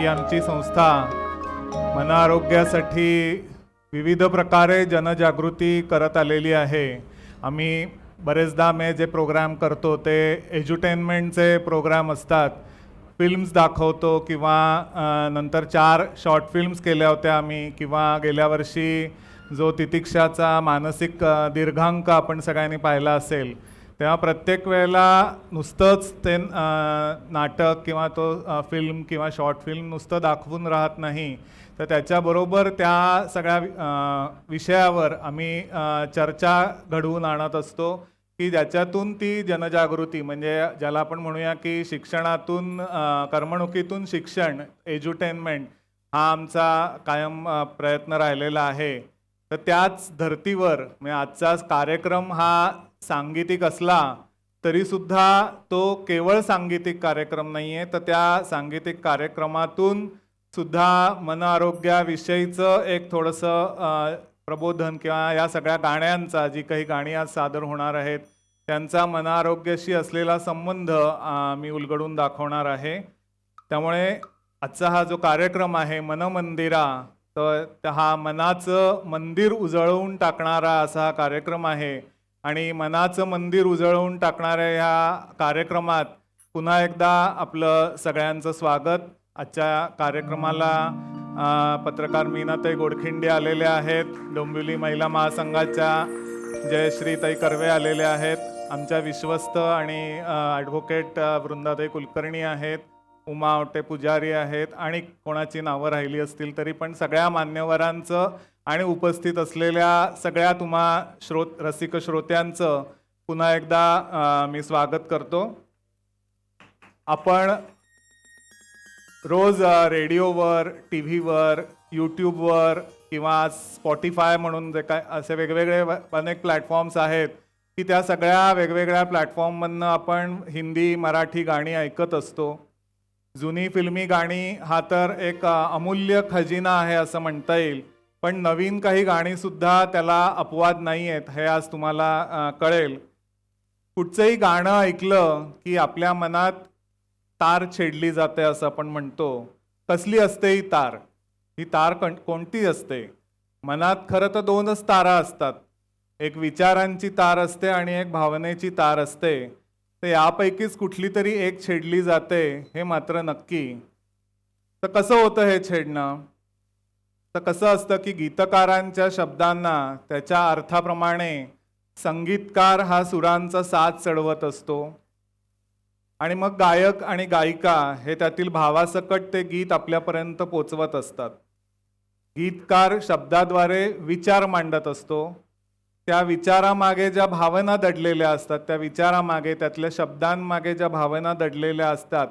ही आमची संस्था मन आरोग्यासाठी विविध प्रकारे जनजागृती करत आलेली आहे। आम्ही बरेचदा जे प्रोग्राम करतो ते एज्युटेनमेंटचे प्रोग्राम असतात, फिल्म्स दाखवतो किंवा नंतर 4 शॉर्ट फिल्म्स केल्या होत्या आम्ही, किंवा गेल्या वर्षी जो तितिक्षाचा मानसिक दीर्घांक आपण सगळ्यांनी पाहिला असेल, तेव्हा प्रत्येक वेळेला नुसतंच ते नाटक किंवा तो फिल्म किंवा शॉर्ट फिल्म नुसतं दाखवून राहत नाही, तर त्याच्याबरोबर त्या सगळ्या विषयावर आम्ही चर्चा घडवून आणत असतो की ज्याच्यातून ती जनजागृती, म्हणजे ज्याला आपण म्हणूया की शिक्षणातून करमणुकीतून शिक्षण, एज्युटेनमेंट, हा आमचा कायम प्रयत्न राहिलेला आहे। तर त्याच धर्तीवर म्हणजे आजचा कार्यक्रम हा सांगीतिक असला तरीसुद्धा तो केवळ सांगीतिक कार्यक्रम नाही आहे, तर त्या सांगीतिक कार्यक्रमातून सुद्धा मन आरोग्याविषयीचं एक थोडंसं प्रबोधन किंवा या सगळ्या गाण्यांचा, जी काही गाणी आज सादर होणार आहेत त्यांचा मन आरोग्याशी असलेला संबंध मी उलगडून दाखवणार आहे। त्यामुळे आजचा हा जो कार्यक्रम आहे मन मंदिरा, तर हा मनाचं मंदिर उजळवून टाकणारा असा हा कार्यक्रम आहे। आणि मनाचं मंदिर उजळवून टाकणाऱ्या या कार्यक्रमात पुन्हा एकदा आपलं सगळ्यांचं स्वागत। आजच्या कार्यक्रमाला पत्रकार मीनाताई गोडखिंडे आलेले आहेत, डोंबिवली महिला महासंघाच्या जयश्रीताई कर्वे आलेले आहेत, आमच्या विश्वस्त आणि ॲडव्होकेट वृंदाताई कुलकर्णी आहेत, उमा आवटे पुजारी आहेत, आणि कोणाची नावं राहिली असतील तरी पण सगळ्या मान्यवरांचं आणि उपस्थित असलेल्या सगळ्या तुम्हा रसिक श्रोत्यांचं पुन्हा एकदा मी स्वागत करतो। आपण रोज रेडिओवर, टी व्हीवर, यूट्यूबवर किंवा स्पॉटिफाय म्हणून जे काय असे वेगवेगळे अनेक प्लॅटफॉर्म्स आहेत की त्या सगळ्या वेगवेगळ्या प्लॅटफॉर्ममधनं आपण हिंदी, मराठी गाणी ऐकत असतो। जुनी फिल्मी गाणी हा तर एक अमूल्य खजिना आहे असं म्हणता येईल, पण नवीन काही गाणीसुद्धा त्याला अपवाद नाही आहेत, हे आज तुम्हाला कळेल। कुठचंही गाणं ऐकलं की आपल्या मनात तार छेडली जाते असं आपण म्हणतो। कसली असते ही तार? ही तार कोणती असते? मनात खरं तर 2च तारा असतात, एक विचारांची तार असते आणि एक भावनेची तार असते। तर यापैकीच कुठली तरी एक छेडली जाते हे मात्र नक्की। तर कसं होतं हे छेडणं? तर कसं असतं की गीतकारांच्या शब्दांना त्याच्या अर्थाप्रमाणे संगीतकार हा सुरांचा साथ चढवत असतो, आणि मग गायक आणि गायिका हे त्यातील भावासकट ते गीत आपल्यापर्यंत पोचवत असतात। गीतकार शब्दाद्वारे विचार मांडत असतो, त्या विचारामागे ज्या भावना दडलेल्या असतात, त्या विचारामागे, त्यातल्या शब्दांमागे ज्या भावना दडलेल्या असतात,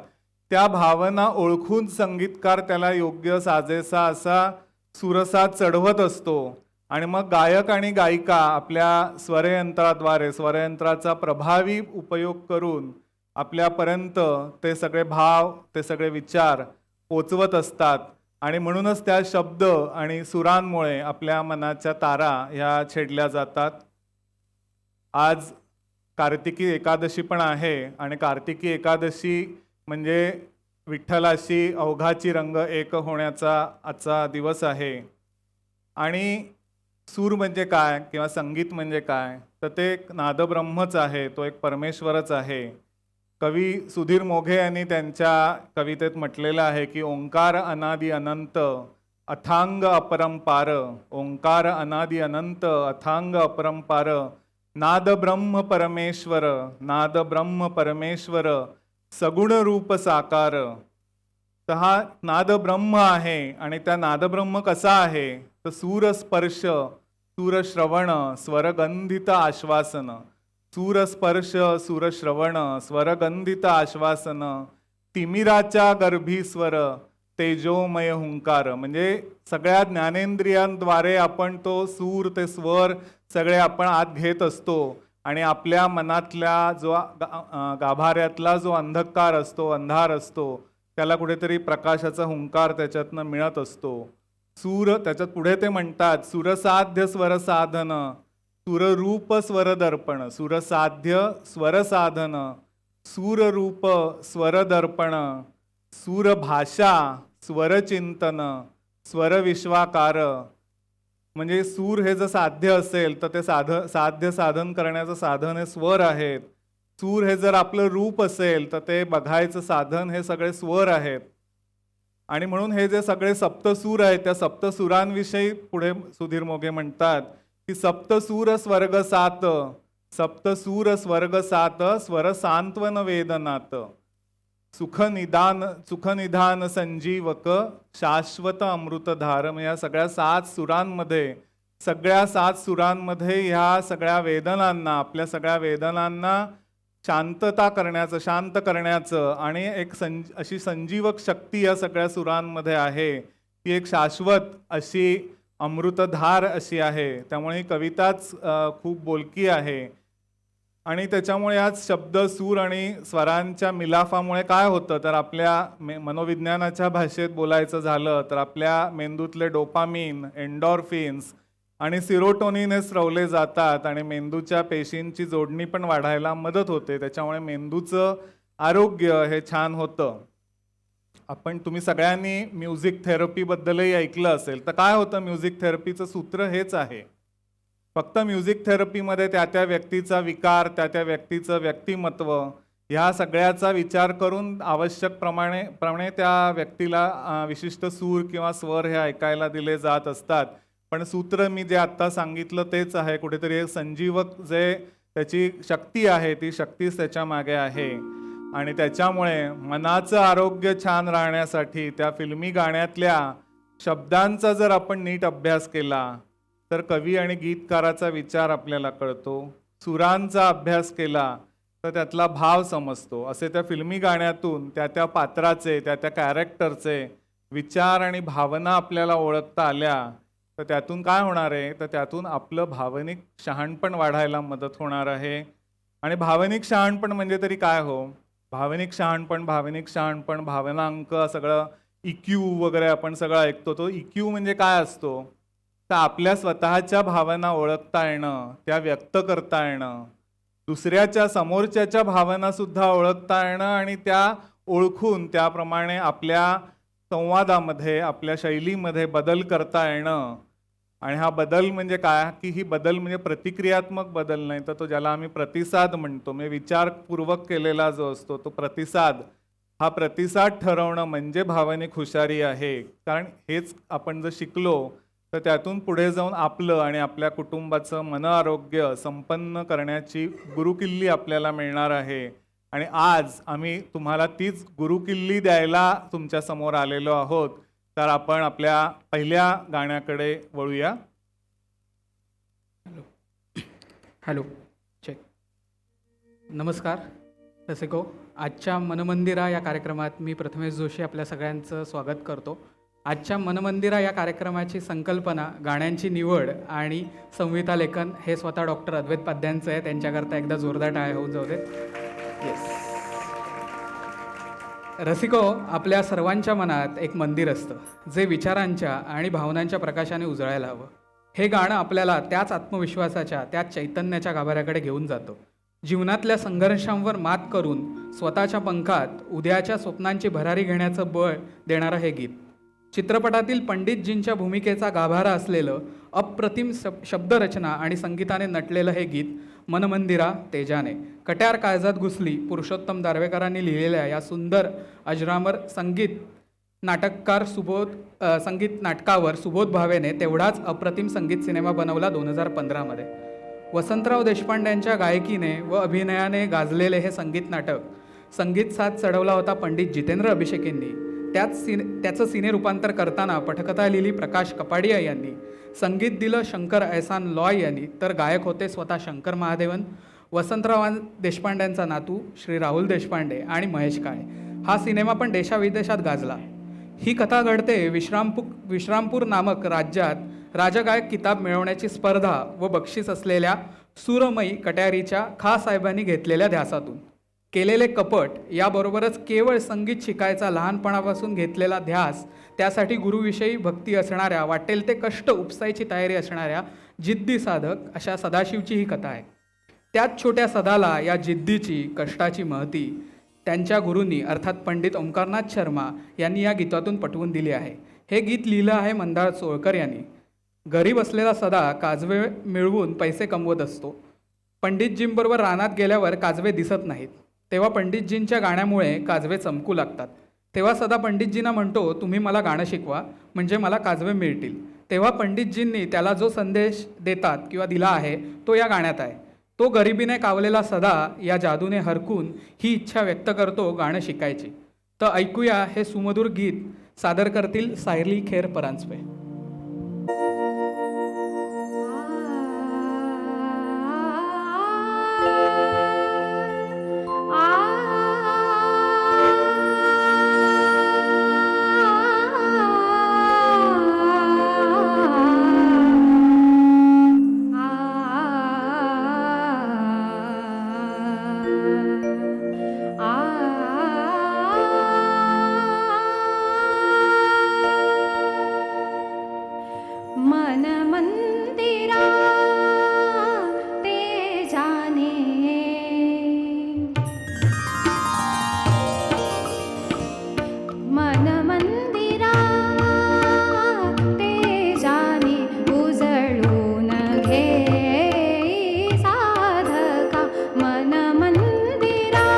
त्या भावना ओळखून संगीतकार त्याला योग्य साजेसा असा सुरसाद चढवत असतो, आणि मग गायक आणि गायिका आपल्या स्वरयंत्राद्वारे, स्वरयंत्राचा प्रभावी उपयोग करून आपल्यापर्यंत ते सगळे भाव, ते सगळे विचार पोचवत असतात, आणि म्हणूनच त्या शब्द आणि सुरांमुळे आपल्या मनाच्या तारा ह्या छेडल्या जातात। आज कार्तिकी एकादशी पण आहे, आणि कार्तिकी एकादशी म्हणजे विठ्ठलाशी अवघाची रंग एक होण्याचा आजचा दिवस आहे। आणि सूर म्हणजे काय किंवा संगीत म्हणजे काय? तर ते एक नादब्रह्मच आहे, तो एक परमेश्वरच आहे। कवी सुधीर मोघे यांनी त्यांच्या कवितेत म्हटलेलं आहे की ओंकार अनादि अनंत अथांग अपरंपार, ओंकार अनादि अनंत अथांग अपरंपार, नाद ब्रह्म परमेश्वर, नाद ब्रह्म परमेश्वर, सगुण रूप साकार। तर हा नाद ब्रह्म आहे, आणि त्या नादब्रह्म कसा आहे? तर सूर स्पर्श, सूर श्रवण, स्वरगंधित आश्वासन, सूर स्पर्श, सूर श्रवण, स्वरगंधित आश्वासन, तिमिराच्या गर्भी स्वर, तेजोमय हुंकार। म्हणजे सगळ्या ज्ञानेंद्रियांद्वारे आपण तो सूर, ते स्वर सगळे आपण आत घेत असतो, आणि आपल्या मनातल्या जो गाभाऱ्यातला जो अंधकार असतो, अंधार असतो, त्याला कुठेतरी प्रकाशाचा हुंकार त्याच्यातनं मिळत असतो। सूर, त्याच्यात पुढे ते म्हणतात सुरसाध्य स्वरसाधन, सूररूप स्वरदर्पण, सूरसाध्य स्वरसाधन, सूररूप स्वरदर्पण, सूरभाषा स्वरचिंतन, स्वरविश्वाकार, म्हणजे सूर हे जर साध्य असेल तर ते साध्य साधन करण्याचं साधन हे स्वर आहेत. सूर हे जर आपलं रूप असेल तर ते बघायचं साधन हे सगळे स्वर आहेत. आणि म्हणून हे जे सगळे सप्तसूर आहेत त्या सप्तसुरांविषयी पुढे सुधीर मोघे म्हणतात की सप्तसूर स्वर्ग सात, सप्तसूर स्वर्ग सात, स्वर सांत्वन वेदनात, सुखनिधान संजीवक, शाश्वत अमृतधार. या सगळ्या सात सुरांमध्ये ह्या सगळ्या वेदनांना, आपल्या सगळ्या वेदनांना शांत करण्याचं आणि एक अशी संजीवक शक्ती या सगळ्या सुरांमध्ये आहे. ती एक शाश्वत अशी अमृतधार अशी आहे. त्यामुळे ही कविताच खूप बोलकी आहे. आणि त्याच्यामुळे आज शब्द, सूर आणि स्वरांच्या मिलाफामुळे काय होतं तर आपल्या मनोविज्ञानाच्या भाषेत बोलायचं झालं तर आपल्या मेंदूतले डोपामिन, एंडॉर्फिन्स आणि सिरोटोनिन हे स्रवले जातात आणि मेंदूच्या पेशींची जोडणी पण वाढायला मदत होते. त्याच्यामुळे मेंदूचं आरोग्य हे छान होतं. तुम्ही सगळ्यांनी म्युझिक थेरपीबद्दलही ऐकलं असेल. तर काय होतं म्युझिक थेरपीचं सूत्र हेच आहे. फक्त म्युझिक थेरपीमध्ये त्या व्यक्तीचा विकार, त्या व्यक्तीचं व्यक्तिमत्व ह्या सगळ्याचा विचार करून आवश्यक प्रमाणे त्या व्यक्तीला विशिष्ट सूर किंवा स्वर हे ऐकायला दिले जात असतात. पण सूत्र मी जे आत्ता सांगितलं तेच आहे. कुठेतरी एक संजीवक जे त्याची शक्ती आहे ती शक्तीच त्याच्या मागे आहे. आणि त्याच्यामुळे मनाचं आरोग्य छान राहण्यासाठी त्या फिल्मी गाण्यातल्या शब्दांचा जर आपण नीट अभ्यास केला तर कवी आणि गीतकाराचा विचार आपल्याला कळतो. सुरांचा अभ्यास केला तर त्यातला भाव समजतो. असे त्या फिल्मी गाण्यातून त्या पात्राचे, त्या कॅरेक्टरचे विचार आणि भावना आपल्याला ओळखता आल्या तर त्यातून काय होणार आहे तर त्यातून आपलं भावनिक शहाणपण वाढायला मदत होणार आहे. आणि भावनिक शहाणपण म्हणजे तरी काय हो? भावनिक शहाणपण, भावनांक, सगळं EQ वगैरे आपण सगळं ऐकतो. तो EQ म्हणजे काय असतो तर आपल्या स्वतःच्या भावना ओळखता येणं, त्या व्यक्त करता येणं, दुसऱ्याच्या समोरच्याच्या भावना सुद्धा ओळखता येणं आणि त्या ओळखून त्याप्रमाणे आपल्या संवादामध्ये, आपल्या शैलीमध्ये बदल करता येणं. आणि हा बदल म्हणजे काय की ही बदल म्हणजे प्रतिक्रियात्मक बदल नाही तर तो ज्याला आम्ही प्रतिसाद म्हणतो, म्हणजे विचारपूर्वक केलेला जो असतो तो प्रतिसाद. हा प्रतिसाद ठरवणं म्हणजे भावनिक हुशारी आहे. कारण हेच आपण जर शिकलो तर त्यातून पुढे जाऊन आपलं आणि आपल्या कुटुंबाचं मन आरोग्य संपन्न करण्याची गुरुकिल्ली आपल्याला मिळणार आहे. आणि आज आम्ही तुम्हाला तीच गुरुकिल्ली द्यायला तुमच्या समोर आलेलो आहोत. तर आपण आपल्या पहिल्या गाण्याकडे वळूया. Hello, check. नमस्कार रसिको. आजच्या मनमंदिरा या कार्यक्रमात मी प्रथमेश जोशी आपल्या सगळ्यांचं स्वागत करतो. आजच्या मनमंदिरा या कार्यक्रमाची संकल्पना, गाण्यांची निवड आणि संहिता लेखन हे स्वतः डॉक्टर अद्वैत पाद्यांचं आहे. त्यांच्याकरता एकदा जोरदार टाळ्या होऊन जाऊ देत. येस रसिको, आपल्या सर्वांच्या मनात एक मंदिर असतं जे विचारांच्या आणि भावनांच्या प्रकाशाने उजळायला हवं. हे गाणं आपल्याला त्याच आत्मविश्वासाच्या, त्याच चैतन्याच्या गाभाऱ्याकडे घेऊन जातं. जीवनातल्या संघर्षांवर मात करून स्वतःच्या पंखात उद्याच्या स्वप्नांची भरारी घेण्याचं बळ देणारं हे गीत. चित्रपटातील पंडितजींच्या भूमिकेचा गाभारा असलेलं अप्रतिम शब्दरचना आणि संगीताने नटलेलं हे गीत मनमंदिरा तेजाने, कट्यार काळजात घुसली पुरुषोत्तम दारव्हेकरांनी लिहिलेल्या या सुंदर अजरामर संगीत नाटकावर सुबोध भावेने तेवढाच अप्रतिम संगीत सिनेमा बनवला 2015 वसंतराव देशपांड्यांच्या गायकीने व अभिनयाने गाजलेले हे संगीत नाटक संगीत साथ चढवला होता पंडित जितेंद्र अभिषेकींनी. त्याचं सिने रूपांतर करताना पटकथा लिहिली प्रकाश कपाडिया यांनी. संगीत दिलं शंकर एहसान लॉय यांनी. तर गायक होते स्वतः शंकर महादेवन, वसंतराव देशपांड्यांचा नातू श्री राहुल देशपांडे आणि महेश काळे. हा सिनेमा पण देशाविदेशात गाजला. ही कथा घडते विश्रामपूर नामक राज्यात राजगायक किताब मिळवण्याची स्पर्धा व बक्षीस असलेल्या सूरमयी कट्यारीच्या खासाहेबांनी घेतलेल्या ध्यासातून. केलेले कपट याबरोबरच केवळ संगीत शिकायचा लहानपणापासून घेतलेला ध्यास, त्यासाठी गुरुविषयी भक्ती असणाऱ्या, वाटेल ते कष्ट उपसायची तयारी असणाऱ्या जिद्दी साधक अशा सदाशिवची ही कथा आहे. त्याच छोट्या सदाला या जिद्दीची, कष्टाची महती त्यांच्या गुरूंनी अर्थात पंडित ओंकारनाथ शर्मा यांनी या गीतातून पटवून दिली आहे. हे गीत लिहिलं आहे मंदार चोळकर यांनी. गरीब असलेला सदा काजवे मिळवून पैसे कमवत असतो. पंडितजींबरोबर रानात गेल्यावर काजवे दिसत नाहीत. तेव्हा पंडितजींच्या गाण्यामुळे काजवे चमकू लागतात. तेव्हा सदा पंडितजींना म्हणतो, तुम्ही मला गाणं शिकवा म्हणजे मला काजवे मिळतील. तेव्हा पंडितजींनी त्याला जो संदेश देतात किंवा दिला आहे तो या गाण्यात आहे. तो गरिबीने कावलेला सदा या जादूने हरकून ही इच्छा व्यक्त करतो गाणं शिकायची. तर ऐकूया हे सुमधुर गीत सादर करतील सायली खेर परांजपे. मन मंदिरा ते जाने, मन मंदिरा ते जाने, उजळून घे साधका. मन मंदिरा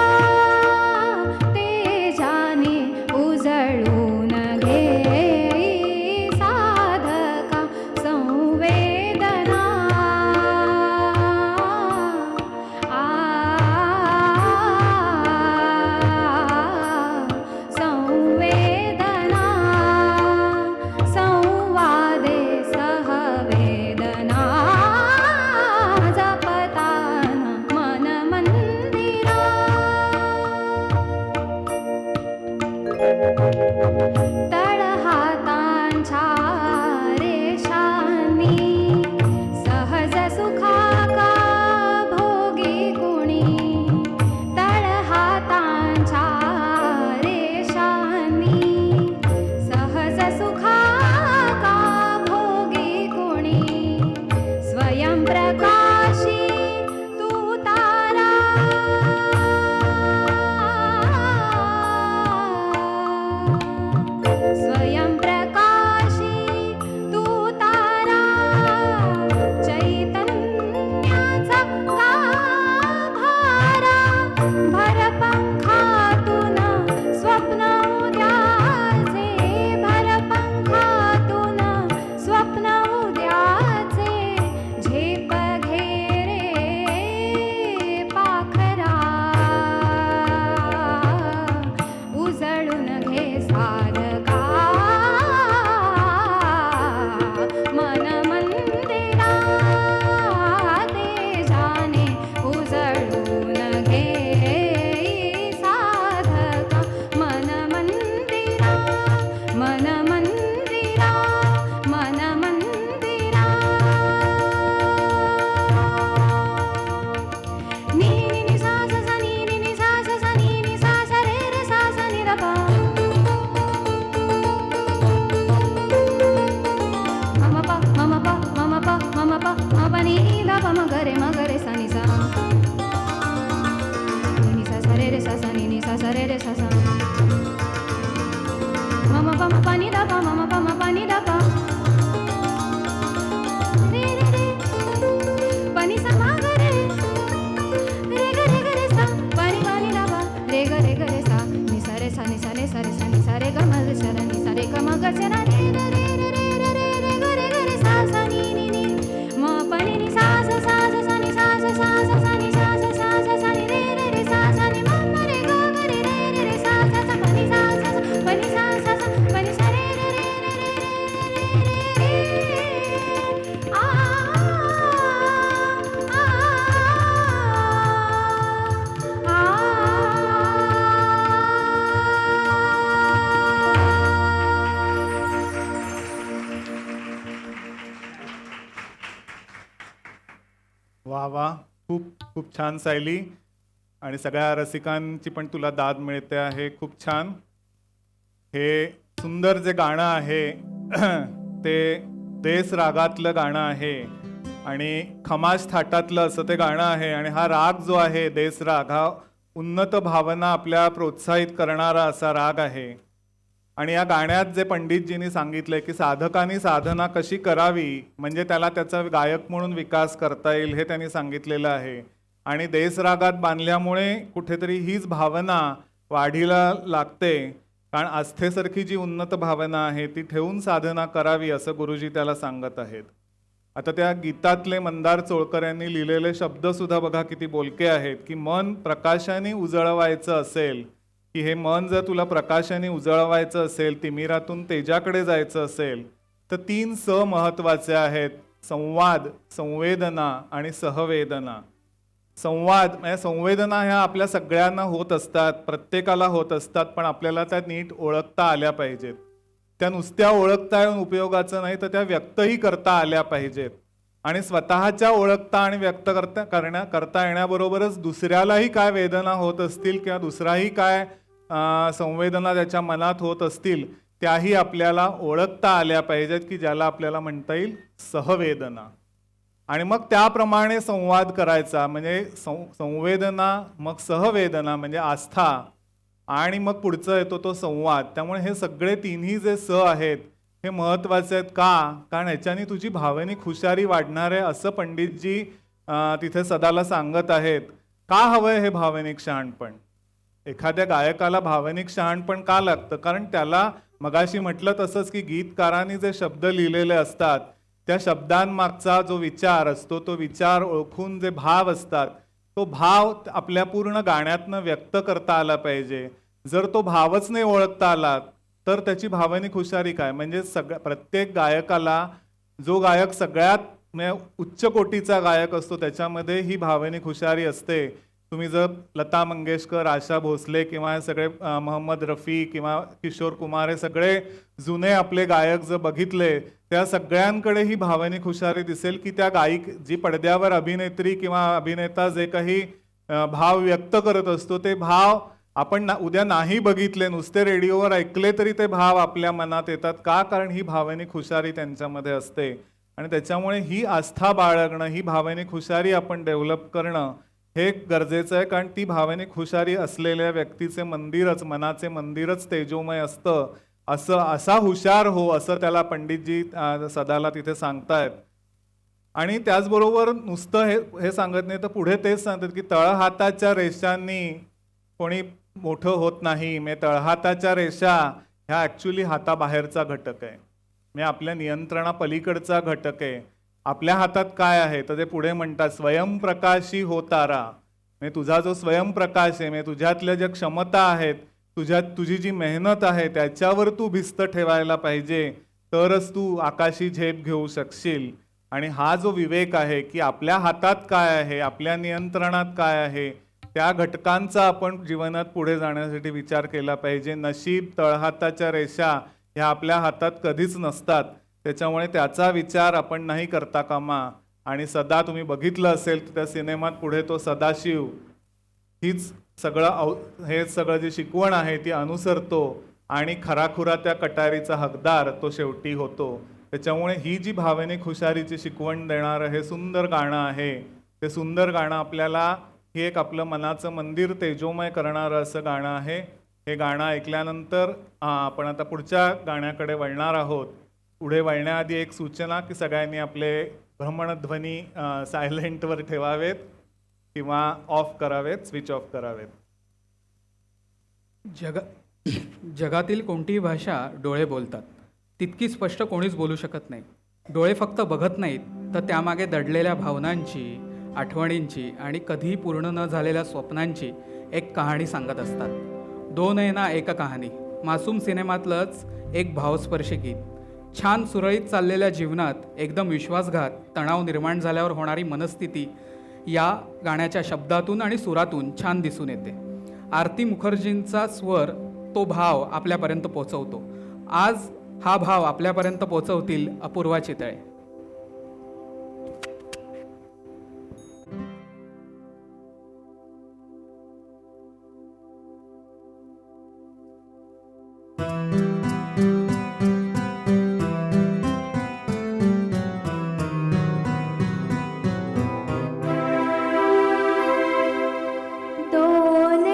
ते जाने, उजळून घे साधका. संवेदना संवेदना संवादे सहवेदना जपताना मन मंदिरा. तळहातांच्या रेषांनी सहज सुखाका भोगी कुणी. तळहातांच्या रेषांनी सहज सुखाका भोगी कुणी. स्वयंप्रकाशी तू तारा, स्वयंप्रकाशी तू तारा. चैतन्याचा गाभारा, भरपंखातून स्वप्न उद्याचे. भरपंखातून स्वप्न उद्याचे. झेप घे रे पाखरा, उजळून घे साधका. मन मंदिरा ते जाने, उजळून घे साधका. मन मंदिरा, मन मंदिरा, मन मंदिरा. नी नी नी सा सा सा नी नी नी सा सा सा नी नी सा सा रे रे सा सा नी रा पा. मम पा मम पा मम पा मम पा मम नी दा प म ग रे सा नी सा. नी नी सा सा रे रे सा सा नी नी सा सा रे रे सा सा. मम पा म पा नी दा पा मम पा म पा नी दा पा. रे रे रे प नी सा मा ग रे. रे ग रे सा प नी मा नी दा पा. रे ग रे सा नी सा रे सा नी सा रे सा रे सा नी सा रे ग म रे सा रे नी सा रे ग म ग सा रा. रे रे रे रे रे रे रे ग रे सा सा नी नी नी. म प नी नी सा सा सा सा नी सा सा सा सा नी सा सा सा नी रे रे रे सा सा नी म म रे ग रे रे रे रे सा सा सा प नी सा सा सा प नी सा सा सा प नी सा रे रे रे रे रे रे रे. आ वा वा, खूप खूप छान सायली. आणि सगळ्या रसिकांची पण तुला दाद मिळते आहे. खूप छान. हे सुंदर जे गाणं आहे ते देस रागातलं गाणं आहे आणि खमाज थाटातलं असं ते गाणं आहे. आणि हा राग जो आहे देस राग हा उन्नत भावना आपल्या प्रोत्साहित करणारा असा राग आहे. आणि या गाण्यात जे पंडितजींनी सांगितलंय की साधकांनी साधना कशी करावी म्हणजे त्याला त्याचा गायक म्हणून विकास करता येईल हे त्यांनी सांगितलेलं आहे. आणि देशरागात बांधल्यामुळे कुठेतरी हीच भावना वाढीला लागते, कारण आस्थेसारखी जी उन्नत भावना आहे ती ठेवून साधना करावी असं गुरुजी त्याला सांगत आहेत. आता त्या गीतातले मंदार चोळकर यांनी लिहिलेले शब्द सुद्धा बघा किती बोलके आहेत की मन प्रकाशाने उजळवायचं असेल, की हे मन जर तुला प्रकाशाने उजळवायचं असेल, तिमिरातून तेजाकडे जायचं असेल तर 3 स महत्वाचे आहेत: संवाद, संवेदना आणि सहवेदना. संवाद म्हणजे संवेदना ह्या आपल्या सगळ्यांना होत असतात, प्रत्येकाला होत असतात, पण आपल्याला त्या नीट ओळखता आल्या पाहिजेत. त्या नुसत्या ओळखता येऊन उपयोगाचं नाही तर त्या व्यक्तही करता आल्या पाहिजेत. आणि स्वतःच्या ओळखता आणि व्यक्त करता येण्याबरोबरच दुसऱ्यालाही काय वेदना होत असतील किंवा दुसराही काय संवेदना त्याच्या मनात होत असतील त्याही आपल्याला ओळखता आल्या पाहिजेत, की ज्याला आपल्याला म्हणता येईल सहवेदना. आणि मग त्याप्रमाणे संवाद करायचा, म्हणजे संवेदना, मग सहवेदना म्हणजे आस्था, आणि मग पुढचं येतो तो संवाद. त्यामुळे हे सगळे तिन्ही जे स आहेत हे महत्त्वाचे आहेत. का? कारण ह्याच्याने तुझी भावनिक हुशारी वाढणार आहे असं पंडितजी तिथे सदाला सांगत आहेत. का हवंय हे भावनिक शहाणपण? एखाद्या गायकाला भावनिक शहाणपण का लागतं? कारण त्याला मगाशी म्हटलं तसंच की गीतकारांनी जे शब्द लिहिलेले असतात त्या शब्दांमागचा जो विचार असतो तो विचार ओळखून जे भाव असतात तो भाव आपल्या पूर्ण गाण्यातनं व्यक्त करता आला पाहिजे. जर तो भावच नाही ओळखता आला तर त्याची भावनिक हुशारी काय? म्हणजे प्रत्येक गायकाला, जो गायक सगळ्यात म्हणजे उच्च कोटीचा गायक असतो त्याच्यामध्ये ही भावनिक हुशारी असते. तुम्ही जर लता मंगेशकर, आशा भोसले किंवा हे सगळे मोहम्मद रफी किंवा किशोर कुमार हे सगळे जुने आपले गायक जर बघितले त्या सगळ्यांकडे ही भावनिक हुशारी दिसेल की त्या गायक जी पडद्यावर अभिनेत्री किंवा अभिनेता जे काही भाव व्यक्त करत असतो ते भाव आपण उद्या नाही बघितले, नुसते रेडिओवर ऐकले तरी ते भाव आपल्या मनात येतात. का? कारण ही भावनिक हुशारी त्यांच्यामध्ये असते. आणि त्याच्यामुळे ही आस्था बाळगणं, ही भावनिक हुशारी आपण डेव्हलप करणं हे गरजेचं आहे. कारण ती भावनिक हुशारी असलेल्या व्यक्तीचे मंदिरच, मनाचे मंदिरच तेजोमय असतं. असा हुशार हो असं त्याला पंडितजी सदाला तिथे सांगतायत. आणि त्याचबरोबर नुसतं हे सांगत नाही तर पुढे तेच सांगतात की तळहाताच्या रेषांनी कोणी मोठं होत नाही. म्हणजे तळहाताच्या रेषा ह्या ॲक्च्युली हाताबाहेरचा घटक आहे, म्हणजे आपल्या नियंत्रणापलीकडचा घटक आहे. आपल्या हातात काय आहे तर ते पुढे म्हणतात स्वयंप्रकाशी होतारा. म्हणजे तुझा जो स्वयंप्रकाश आहे, म्हणजे तुझ्यातल्या ज्या क्षमता आहेत, तुझी जी मेहनत आहे त्याच्यावर तू भिस्त ठेवायला पाहिजे, तरच तू आकाशी झेप घेऊ शकशील. आणि हा जो विवेक आहे की आपल्या हातात काय आहे, आपल्या नियंत्रणात काय आहे, त्या घटकांचा आपण जीवनात पुढे जाण्यासाठी विचार केला पाहिजे. नशीब, तळहाताच्या रेषा ह्या आपल्या हातात कधीच नसतात, त्याच्यामुळे त्याचा विचार आपण नाही करता कामा. आणि सदा तुम्ही बघितलं असेल तर त्या सिनेमात पुढे तो सदाशिव हीच हे सगळं जी शिकवण आहे ती अनुसरतो आणि खराखुरा त्या कटारीचा हकदार तो शेवटी होतो. त्याच्यामुळे ही जी भावनिक हुशारीची शिकवण देणारं हे सुंदर गाणं आहे, ते सुंदर गाणं आपल्याला हे एक आपलं मनाचं मंदिर तेजोमय करणारं असं गाणं आहे. हे गाणं ऐकल्यानंतर आपण आता पुढच्या गाण्याकडे वळणार आहोत. पुढे वळण्याआधी एक सूचना की सगळ्यांनी आपले भ्रमणध्वनी सायलेंटवर ठेवावेत किंवा ऑफ करावेत, स्विच ऑफ करावेत. जगातील कोणतीही भाषा डोळे बोलतात, तितकी स्पष्ट कोणीच बोलू शकत नाही. डोळे फक्त बघत नाहीत तर त्यामागे दडलेल्या भावनांची, आठवणींची आणि कधीही पूर्ण न झालेल्या स्वप्नांची एक कहाणी सांगत असतात. दोन नयना एक कहाणी, मासूम सिनेमातलंच एक भावस्पर्शी गीत. छान सुरळीत चाललेल्या जीवनात एकदम विश्वासघात, तणाव निर्माण झाल्यावर होणारी मनस्थिती या गाण्याच्या शब्दातून आणि सुरातून छान दिसून येते. आरती मुखर्जींचा स्वर तो भाव आपल्यापर्यंत पोचवतो. आज हा भाव आपल्यापर्यंत पोचवतील अपूर्वा चितळे. दोन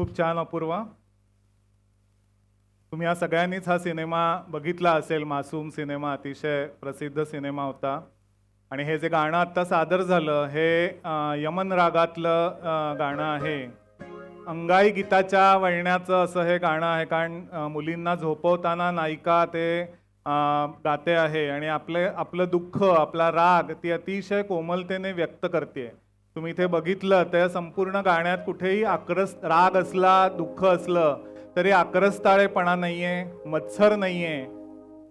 खूप छान अपूर्वा. तुम्ही या सगळ्यांनीच हा सिनेमा बघितला असेल. मासूम सिनेमा अतिशय प्रसिद्ध सिनेमा होता. आणि हे जे गाणं आत्ता सादर झालं हे यमन रागातलं गाणं आहे. अंगाई गीताच्या वळण्याचं असं हे गाणं आहे, कारण मुलींना झोपवताना नायिका ते गाते आहे आणि आपलं दुःख, आपला राग ती अतिशय कोमलतेने व्यक्त करते. तुम्ही इथे बघितलं तर संपूर्ण गाण्यात कुठेही राग असला, दुःख असलं तरी आक्रस्ताळेपणा नाहीये, मत्सर नाहीये.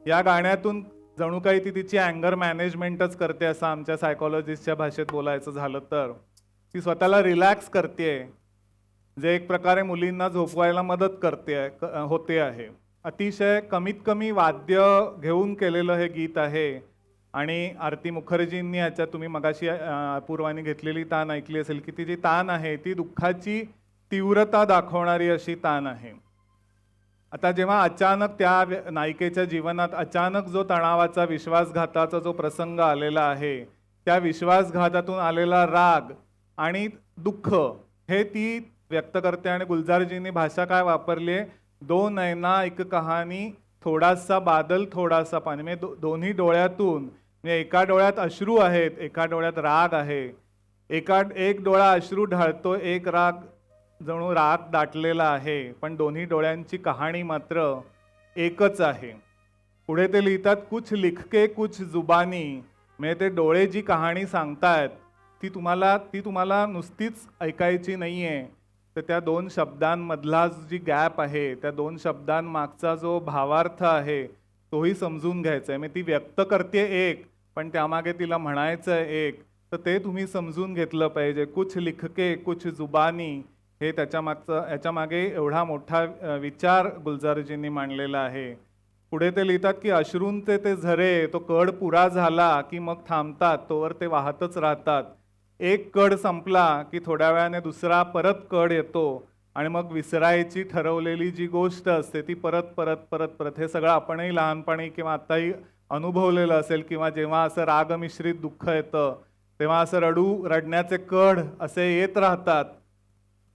या गाण्यातून जणू काही ती तिची अँगर मॅनेजमेंटच करते, असं आमच्या सायकोलॉजिस्टच्या भाषेत बोलायचं झालं तर. ती स्वतःला रिलॅक्स करते, जे एक प्रकारे मुलींना झोपवायला मदत होते आहे. अतिशय कमीत कमी वाद्य घेऊन केलेलं हे गीत आहे. आणि आरती मुखर्जींनी ह्याच्यात तुम्ही मगाशी अपूर्वानी घेतलेली तान ऐकली असेल की ती जी तान आहे ती दुःखाची तीव्रता दाखवणारी अशी तान आहे. आता जेव्हा अचानक त्या नायिकेच्या जीवनात अचानक जो तणावाचा, विश्वासघाताचा जो प्रसंग आलेला आहे, त्या विश्वासघातातून आलेला राग आणि दुःख हे ती व्यक्त करते. आणि गुलजारजींनी भाषा काय वापरली आहे, दो नैना एक कहाणी, थोडासा बादल थोडासा पाणी. म्हणजे दोन्ही डोळ्यातून, म्हणजे एका डोळ्यात अश्रू आहेत, एका डोळ्यात राग आहे. एक डोळा अश्रू ढाळतो, एक जणू राग दाटलेला आहे, पण दोन्ही डोळ्यांची कहाणी मात्र एकच आहे. पुढे ते लिहितात, कुछ लिखके कुछ जुबानी. म्हणजे ते डोळे जी कहाणी सांगतायत ती तुम्हाला नुसतीच ऐकायची नाहीये, तर त्या दोन शब्दांमधला जी गॅप आहे, त्या दोन शब्दांमागचा जो भावार्थ आहे तोही समजून घ्यायचा आहे. म्हणजे ती व्यक्त करते एक, पण त्यामागे तिला म्हणायचं एक, तर ते तुम्ही समजून घेतलं पाहिजे. कुछ लिखके कुछ जुबानी हे याच्या मागे एवढा मोठा विचार गुलजारजींनी मांडलेला आहे. पुढे ते लिहितात की अश्रूंचे ते झरे, तो कड पुरा झाला की मग थांबतात, तोवर ते वाहतच राहतात. एक कड संपला की थोड्या वेळाने दुसरा परत कड येतो आणि मग विसरायची ठरवलेली जी गोष्ट असते ती परत परत परत परत. हे सगळं आपणही लहानपणी किंवा आत्ताही अनुभवलेलं असेल. किंवा जेव्हा असं रागमिश्रित दुःख येतं तेव्हा असं रडण्याचे कड असे येत राहतात.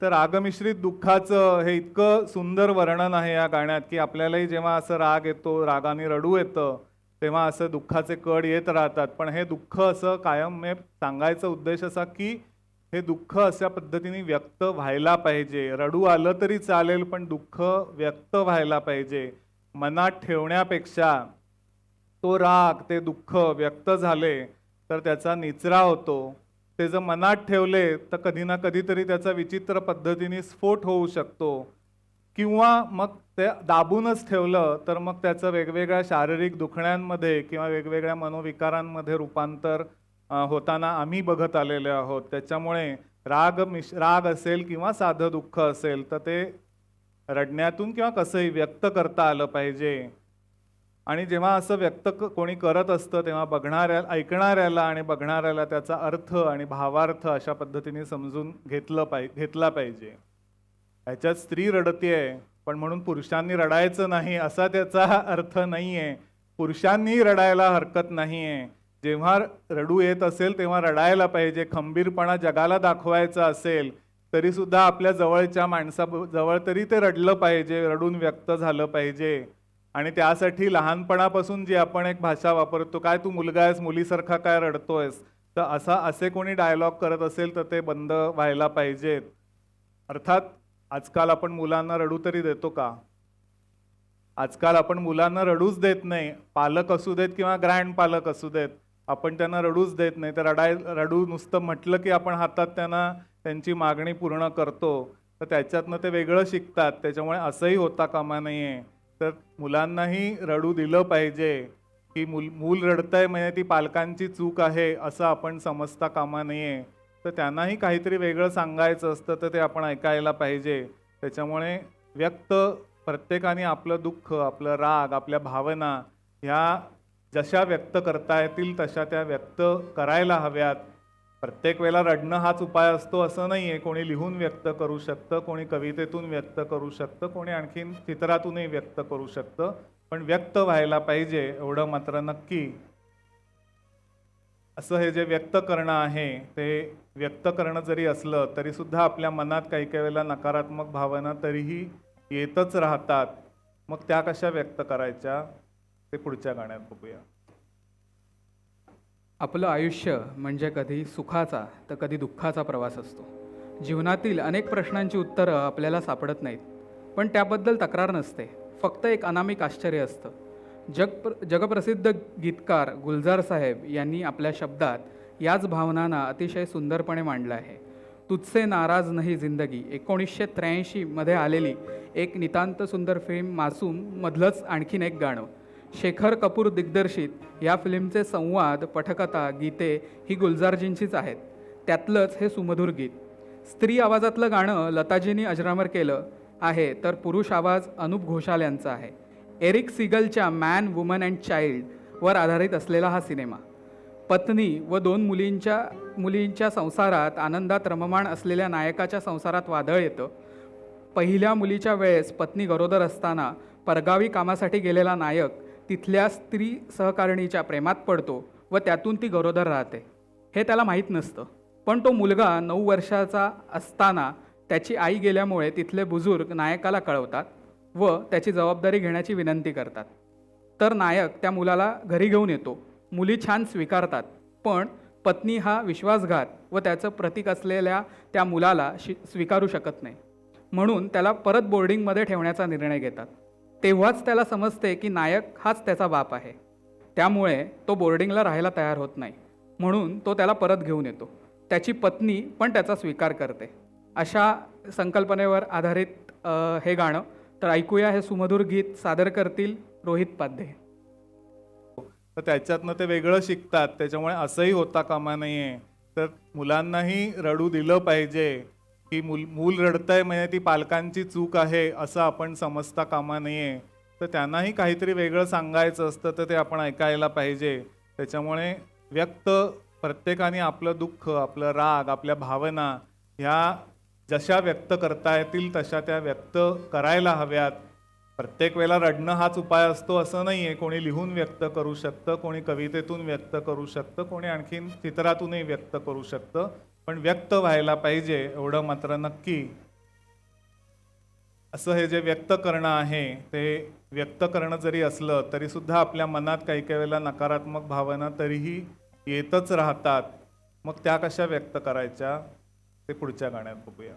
तर रागमिश्रित दुःखाचं हे इतकं सुंदर वर्णन आहे या गाण्यात की आपल्यालाही जेव्हा असं राग येतो, रागाने रडू येतं, तेव्हा असं दुःखाचे कड येत राहतात. पण हे दुःख असं कायम सांगायचा उद्देश असा की हे दुःख अशा पद्धतीने व्यक्त व्हायला पाहिजे. रडू आलं तरी चालेल, पण दुःख व्यक्त व्हायला पाहिजे. मनात ठेवण्यापेक्षा तो राग, ते दुःख व्यक्त झाले तर त्याचा निचरा होतो. ते जर मनात ठेवले तर कधी ना कधीतरी त्याचा विचित्र पद्धतीने स्फोट होऊ शकतो. किंवा मग ते दाबूनच ठेवलं तर मग त्याचं वेगवेगळ्या शारीरिक दुखण्यांमध्ये किंवा वेगवेगळ्या मनोविकारांमध्ये रूपांतर होताना आम्ही बघत आलेले आहोत. त्याच्यामुळे राग असेल किंवा साधं दुःख असेल तर ते रडण्यातून किंवा कसंही व्यक्त करता आलं पाहिजे. आणि जेव्हा असं व्यक्त कोणी करत असतं तेव्हा ऐकणाऱ्याला आणि बघणाऱ्याला त्याचा अर्थ आणि भावार्थ अशा पद्धतीने समजून घेतला पाहिजे. ह्याच्यात स्त्री रडतेय पण म्हणून पुरुषांनी रडायचं नाही असा त्याचा अर्थ नाहीये. पुरुषांनी रडायला हरकत नाहीये. जेव्हा रडू येत असेल तेव्हा रडायला पाहिजे. खंबीरपणा जगाला दाखवायचा असेल तरी सुद्धा आपल्या जवळच्या माणसाजवळ तरी ते रडलं पाहिजे, रडून व्यक्त झालं पाहिजे. आणि त्यासाठी लहानपणापासून जी आपण एक भाषा वापरतो, काय तू मुलगा आहेस, मुलीसारखा काय रडतोयस, तर असे कोणी डायलॉग करत असेल तर ते बंद व्हायला पाहिजेत. अर्थात आजकाल आपण मुलांना रडू तरी देतो का? आजकाल आपण मुलांना रडूच देत नाही. पालक असू देत किंवा ग्रँड पालक असू देत, आपण त्यांना रडूच देत नाही. तर रडू नुसतं म्हटलं की आपण हातात त्यांची मागणी पूर्ण करतो, तर त्याच्यातनं ते वेगळं शिकतात. त्याच्यामुळे असंही होता कामा नये. तर मुलांनाही रडू दिलं पाहिजे. की मूल रडतंय म्हणजे ती पालकांची चूक आहे असं आपण समजता कामा नये. तर त्यांनाही काहीतरी वेगळं सांगायचं असतं तर ते आपण ऐकायला पाहिजे. त्याच्यामुळे प्रत्येकाने आपलं दुःख, आपलं राग, आपल्या भावना ह्या जशा व्यक्त करता येतील तशा त्या व्यक्त करायला हव्यात. प्रत्येक वेळेला रडणं हाच उपाय असतो असं नाही आहे. कोणी लिहून व्यक्त करू शकतं, कोणी कवितेतून व्यक्त करू शकतं, कोणी आणखीन चित्रातूनही व्यक्त करू शकतं, पण व्यक्त व्हायला पाहिजे एवढं मात्र नक्की. असं हे जे व्यक्त करणं आहे ते व्यक्त करणं जरी असलं तरीसुद्धा आपल्या मनात काही काही वेळेला नकारात्मक भावना तरीही येतच राहतात. मग त्या कशा व्यक्त करायच्या ते पुढच्या गाण्यात बघूया. आपलं आयुष्य म्हणजे कधी सुखाचा तर कधी दुःखाचा प्रवास असतो. जीवनातील अनेक प्रश्नांची उत्तरं आपल्याला सापडत नाहीत, पण त्याबद्दल तक्रार नसते, फक्त एक अनामिक आश्चर्य असतं. जगप्रसिद्ध गीतकार गुलजार साहेब यांनी आपल्या शब्दात याच भावनांना अतिशय सुंदरपणे मांडलं आहे. तुझसे नाराज नाही जिंदगी 1983मध्ये आलेली एक नितांत सुंदर फिल्म मासूम मधलंच आणखीन एक गाणं. शेखर कपूर दिग्दर्शित या फिल्मचे संवाद, पटकथा, गीते ही गुलजारजींचीच आहेत. त्यातलंच हे सुमधुर गीत. स्त्री आवाजातलं गाणं लताजींनी अजरामर केलं आहे, तर पुरुष आवाज अनुप घोषाल यांचा आहे. एरिक सीगलच्या मॅन, वुमन अँड चाइल्डवर आधारित असलेला हा सिनेमा. पत्नी व 2 मुलींच्या संसारात आनंदात रममाण असलेल्या नायकाच्या संसारात वादळ येतं. पहिल्या मुलीच्या वेळेस पत्नी गरोदर असताना परगावी कामासाठी गेलेला नायक तिथल्या स्त्री सहकारिणीच्या प्रेमात पडतो व त्यातून ती गरोदर राहते. हे त्याला माहीत नसतं, पण तो मुलगा 9 वर्षाचा असताना त्याची आई गेल्यामुळे तिथले बुजुर्ग नायकाला कळवतात व त्याची जबाबदारी घेण्याची विनंती करतात. तर नायक त्या मुलाला घरी घेऊन येतो. मुली छान स्वीकारतात, पण पत्नी हा विश्वासघात व त्याचं प्रतीक असलेल्या त्या मुलाला स्वीकारू शकत नाही. म्हणून त्याला परत बोर्डिंगमध्ये ठेवण्याचा निर्णय घेतात. तेव्हाच त्याला समजते की नायक हाच त्याचा बाप आहे. त्यामुळे तो बोर्डिंगला राहायला तयार होत नाही, म्हणून तो त्याला परत घेऊन येतो. त्याची पत्नी पण त्याचा स्वीकार करते. अशा संकल्पनेवर आधारित हे गाणं. तर ऐकूया हे सुमधुर गीत. सादर करतील रोहित पाध्ये. तर त्याच्यातनं ते वेगळं शिकतात, त्याच्यामुळे असंही होता कामा नये. तर मुलांनाही रडू दिलं पाहिजे की मूल रडतंय म्हणजे ती पालकांची चूक आहे असं आपण समजता कामा नये. तर त्यांनाही काहीतरी वेगळं सांगायचं असतं, तर ते आपण ऐकायला पाहिजे. त्याच्यामुळे प्रत्येकाने आपलं दुःख, आपलं राग, आपल्या भावना ह्या जशा व्यक्त करता येतील तशा त्या व्यक्त करायला हव्यात. प्रत्येक वेळेला रडणं हाच उपाय असतो असं नाही आहे. कोणी लिहून व्यक्त करू शकतं, कोणी कवितेतून व्यक्त करू शकतं, कोणी आणखीन चित्रातूनही व्यक्त करू शकतं, पण व्यक्त व्हायला पाहिजे एवढं मात्र नक्की. असं हे जे व्यक्त करणं आहे ते व्यक्त करणं जरी असलं तरीसुद्धा आपल्या मनात काही काही वेळेला नकारात्मक भावना तरीही येतच राहतात. मग त्या कशा व्यक्त करायच्या ते पुढच्या गाण्यात बघूया.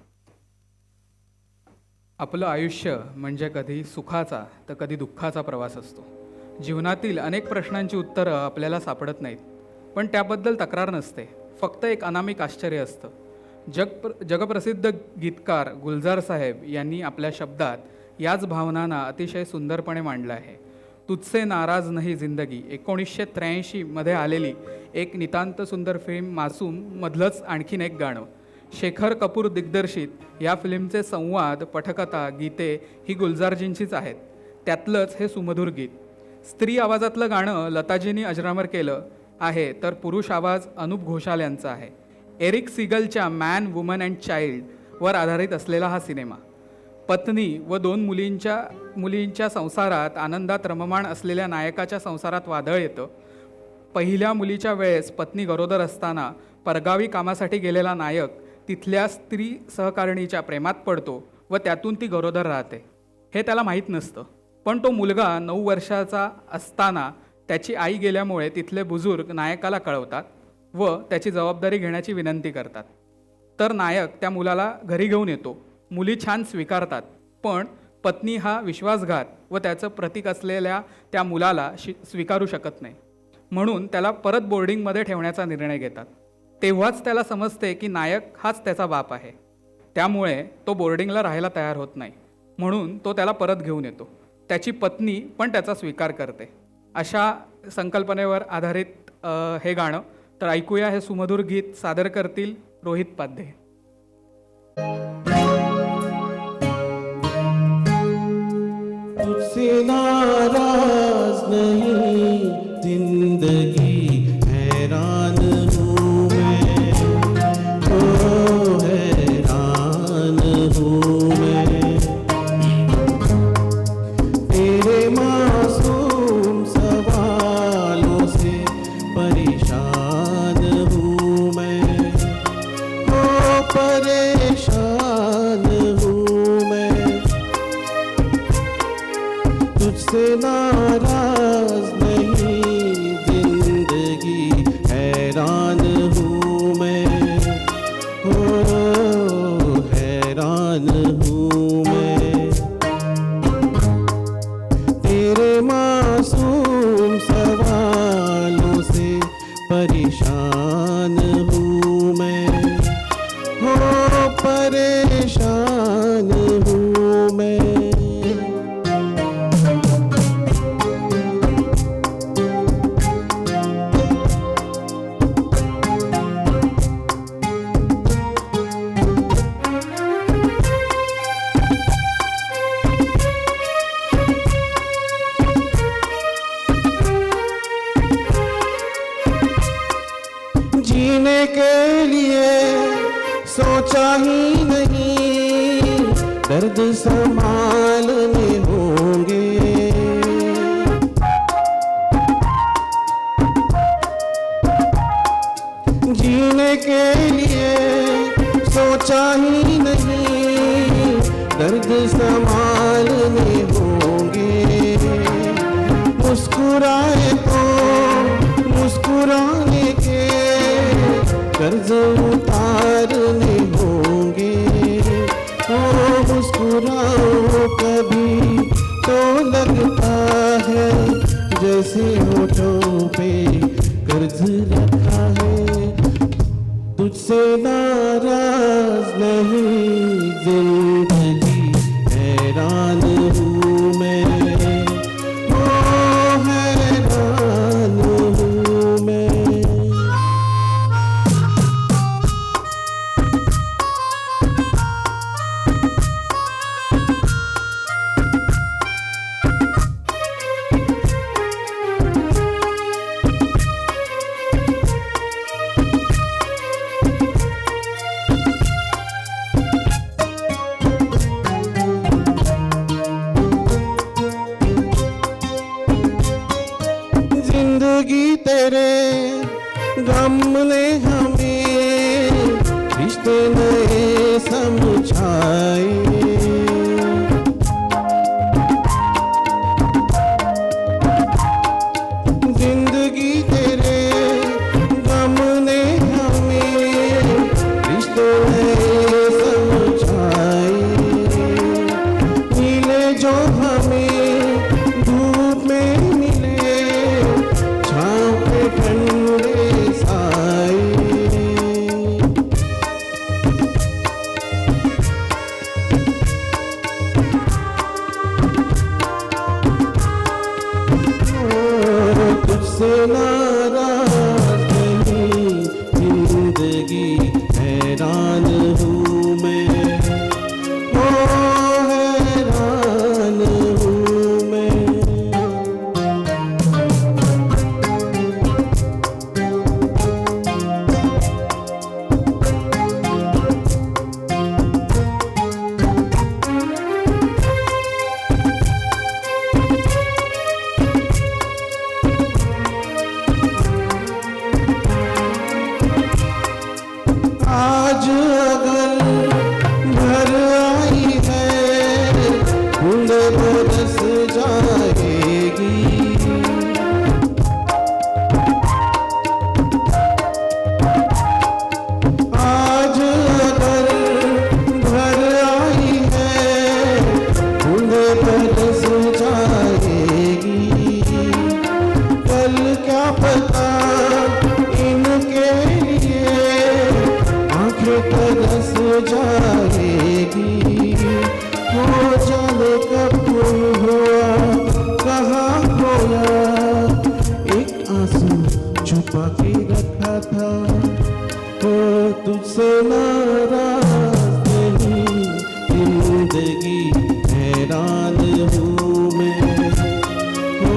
आपलं आयुष्य म्हणजे कधी सुखाचा तर कधी दुःखाचा प्रवास असतो. जीवनातील अनेक प्रश्नांची उत्तरं आपल्याला सापडत नाहीत, पण त्याबद्दल तक्रार नसते, फक्त एक अनामिक आश्चर्य असतं. जगप्रसिद्ध गीतकार गुलजार साहेब यांनी आपल्या शब्दात याच भावनांना अतिशय सुंदरपणे मांडलं आहे. तुझसे नाराज नाही जिंदगी 1983मध्ये आलेली एक नितांत सुंदर फिल्म मासूम मधलंच आणखीन एक गाणं. शेखर कपूर दिग्दर्शित या फिल्मचे संवाद, पटकथा, गीते ही गुलजारजींचीच आहेत. त्यातलंच हे सुमधुर गीत. स्त्री आवाजातलं गाणं लताजींनी अजरामर केलं आहे, तर पुरुष आवाज अनुप घोषाल यांचा आहे. एरिक सीगलच्या मॅन, वुमन अँड चाइल्डवर आधारित असलेला हा सिनेमा. पत्नी व 2 मुलींच्या संसारात आनंदात रममाण असलेल्या नायकाच्या संसारात वादळ येतं. पहिल्या मुलीच्या वेळेस पत्नी गरोदर असताना परगावी कामासाठी गेलेला नायक तिथल्या स्त्री सहकारिणीच्या प्रेमात पडतो व त्यातून ती गरोदर राहते. हे त्याला माहीत नसतं, पण तो मुलगा 9 वर्षाचा असताना त्याची आई गेल्यामुळे तिथले बुजुर्ग नायकाला कळवतात व त्याची जबाबदारी घेण्याची विनंती करतात. तर नायक त्या मुलाला घरी घेऊन येतो. मुली छान स्वीकारतात, पण पत्नी हा विश्वासघात व त्याचं प्रतीक असलेल्या त्या मुलाला स्वीकारू शकत नाही. म्हणून त्याला परत बोर्डिंगमध्ये ठेवण्याचा निर्णय घेतात. तेव्हाच त्याला समजते की नायक हाच त्याचा बाप आहे. त्यामुळे तो बोर्डिंगला राहायला तयार होत नाही, म्हणून तो त्याला परत घेऊन येतो. त्याची पत्नी पण त्याचा स्वीकार करते. अशा संकल्पनेवर आधारित हे गाणं. तर ऐकूया हे सुमधुर गीत. सादर करतील रोहित पाध्ये. तुझसे नाराज नहीं जिंदगी हैरान हूँ मैं, ओ हैरान हूँ मैं तेरे मासूम सवालों से परेशान परेशान हूँ मैं, तुझसे नाराज नहीं जिंदगी हैरान हूँ मैं, ओ हैरान हूँ मैं। तेरे मासूम सवालों से परेशान हूँ मैं, हो परेशान हूँ मैं। जीने के लिए सोचा ही नहीं, दर्द संभालने होंगे। जीने के लिए सोचा ही नहीं, दर्द संभालने होंगे। मुस्कुराए तो मुस्कुराने के कर्ज उतारने होंगे। ओ मुस्कुराओ कभी तो लगता है जैसे होठों पे कर्ज रखा है। तुझसे नाराज नहीं जिंदगी हैरान हूँ मैं, ओ हैरान हूँ मैं। जिंदगी तेरे गम ने हमें रिश्ते नए समझाए। जिंदगी तेरे गम ने हमें रिश्ते नए समझाए। मिले जो हमें धूप में मिले, छाँव पे ठंडे साए। तुझसे नाराज नहीं जिंदगी हैरान हूँ मैं, ओ हैरान हूँ मैं। आज अगर घर आई है बूंद बरस जाएगी। आज अगर घर आई है बूंद बरस जाएगी। कल क्या पता इनके लिए आंखें तरस जाएगी। हो जाने कब तुम हुआ कहाँ खोया, एक आंसू छुपा के रखा था। हो तुझसे नाराज नहीं जिंदगी हैरान हूँ मैं, हो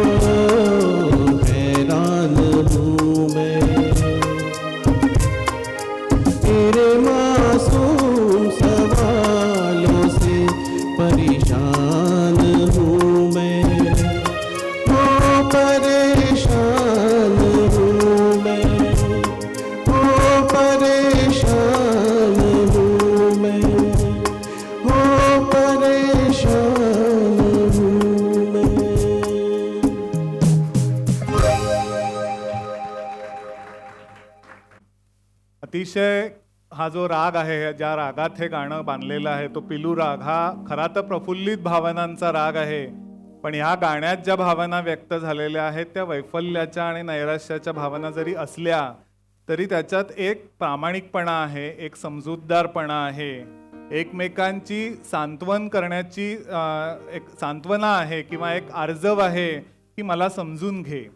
हैरान हूँ मैं। तेरे मासूम सवालों से परेशान हूँ मैं, हो परेशान हूँ मैं, हो परेशान अतिशय हा जो राग आहे, ज्या रागात हे गाणं बांधलेलं आहे, तो पिलू राग हा खरा तर प्रफुल्लित भावनांचा राग आहे. पण ह्या गाण्यात ज्या भावना व्यक्त झालेल्या आहेत त्या वैफल्याच्या आणि नैराश्याच्या भावना जरी असल्या तरी त्याच्यात एक प्रामाणिकपणा आहे, एक समजूतदारपणा आहे, एकमेकांची सांत्वन करण्याची एक सांत्वना आहे किंवा एक आर्जव आहे की मला समजून घे.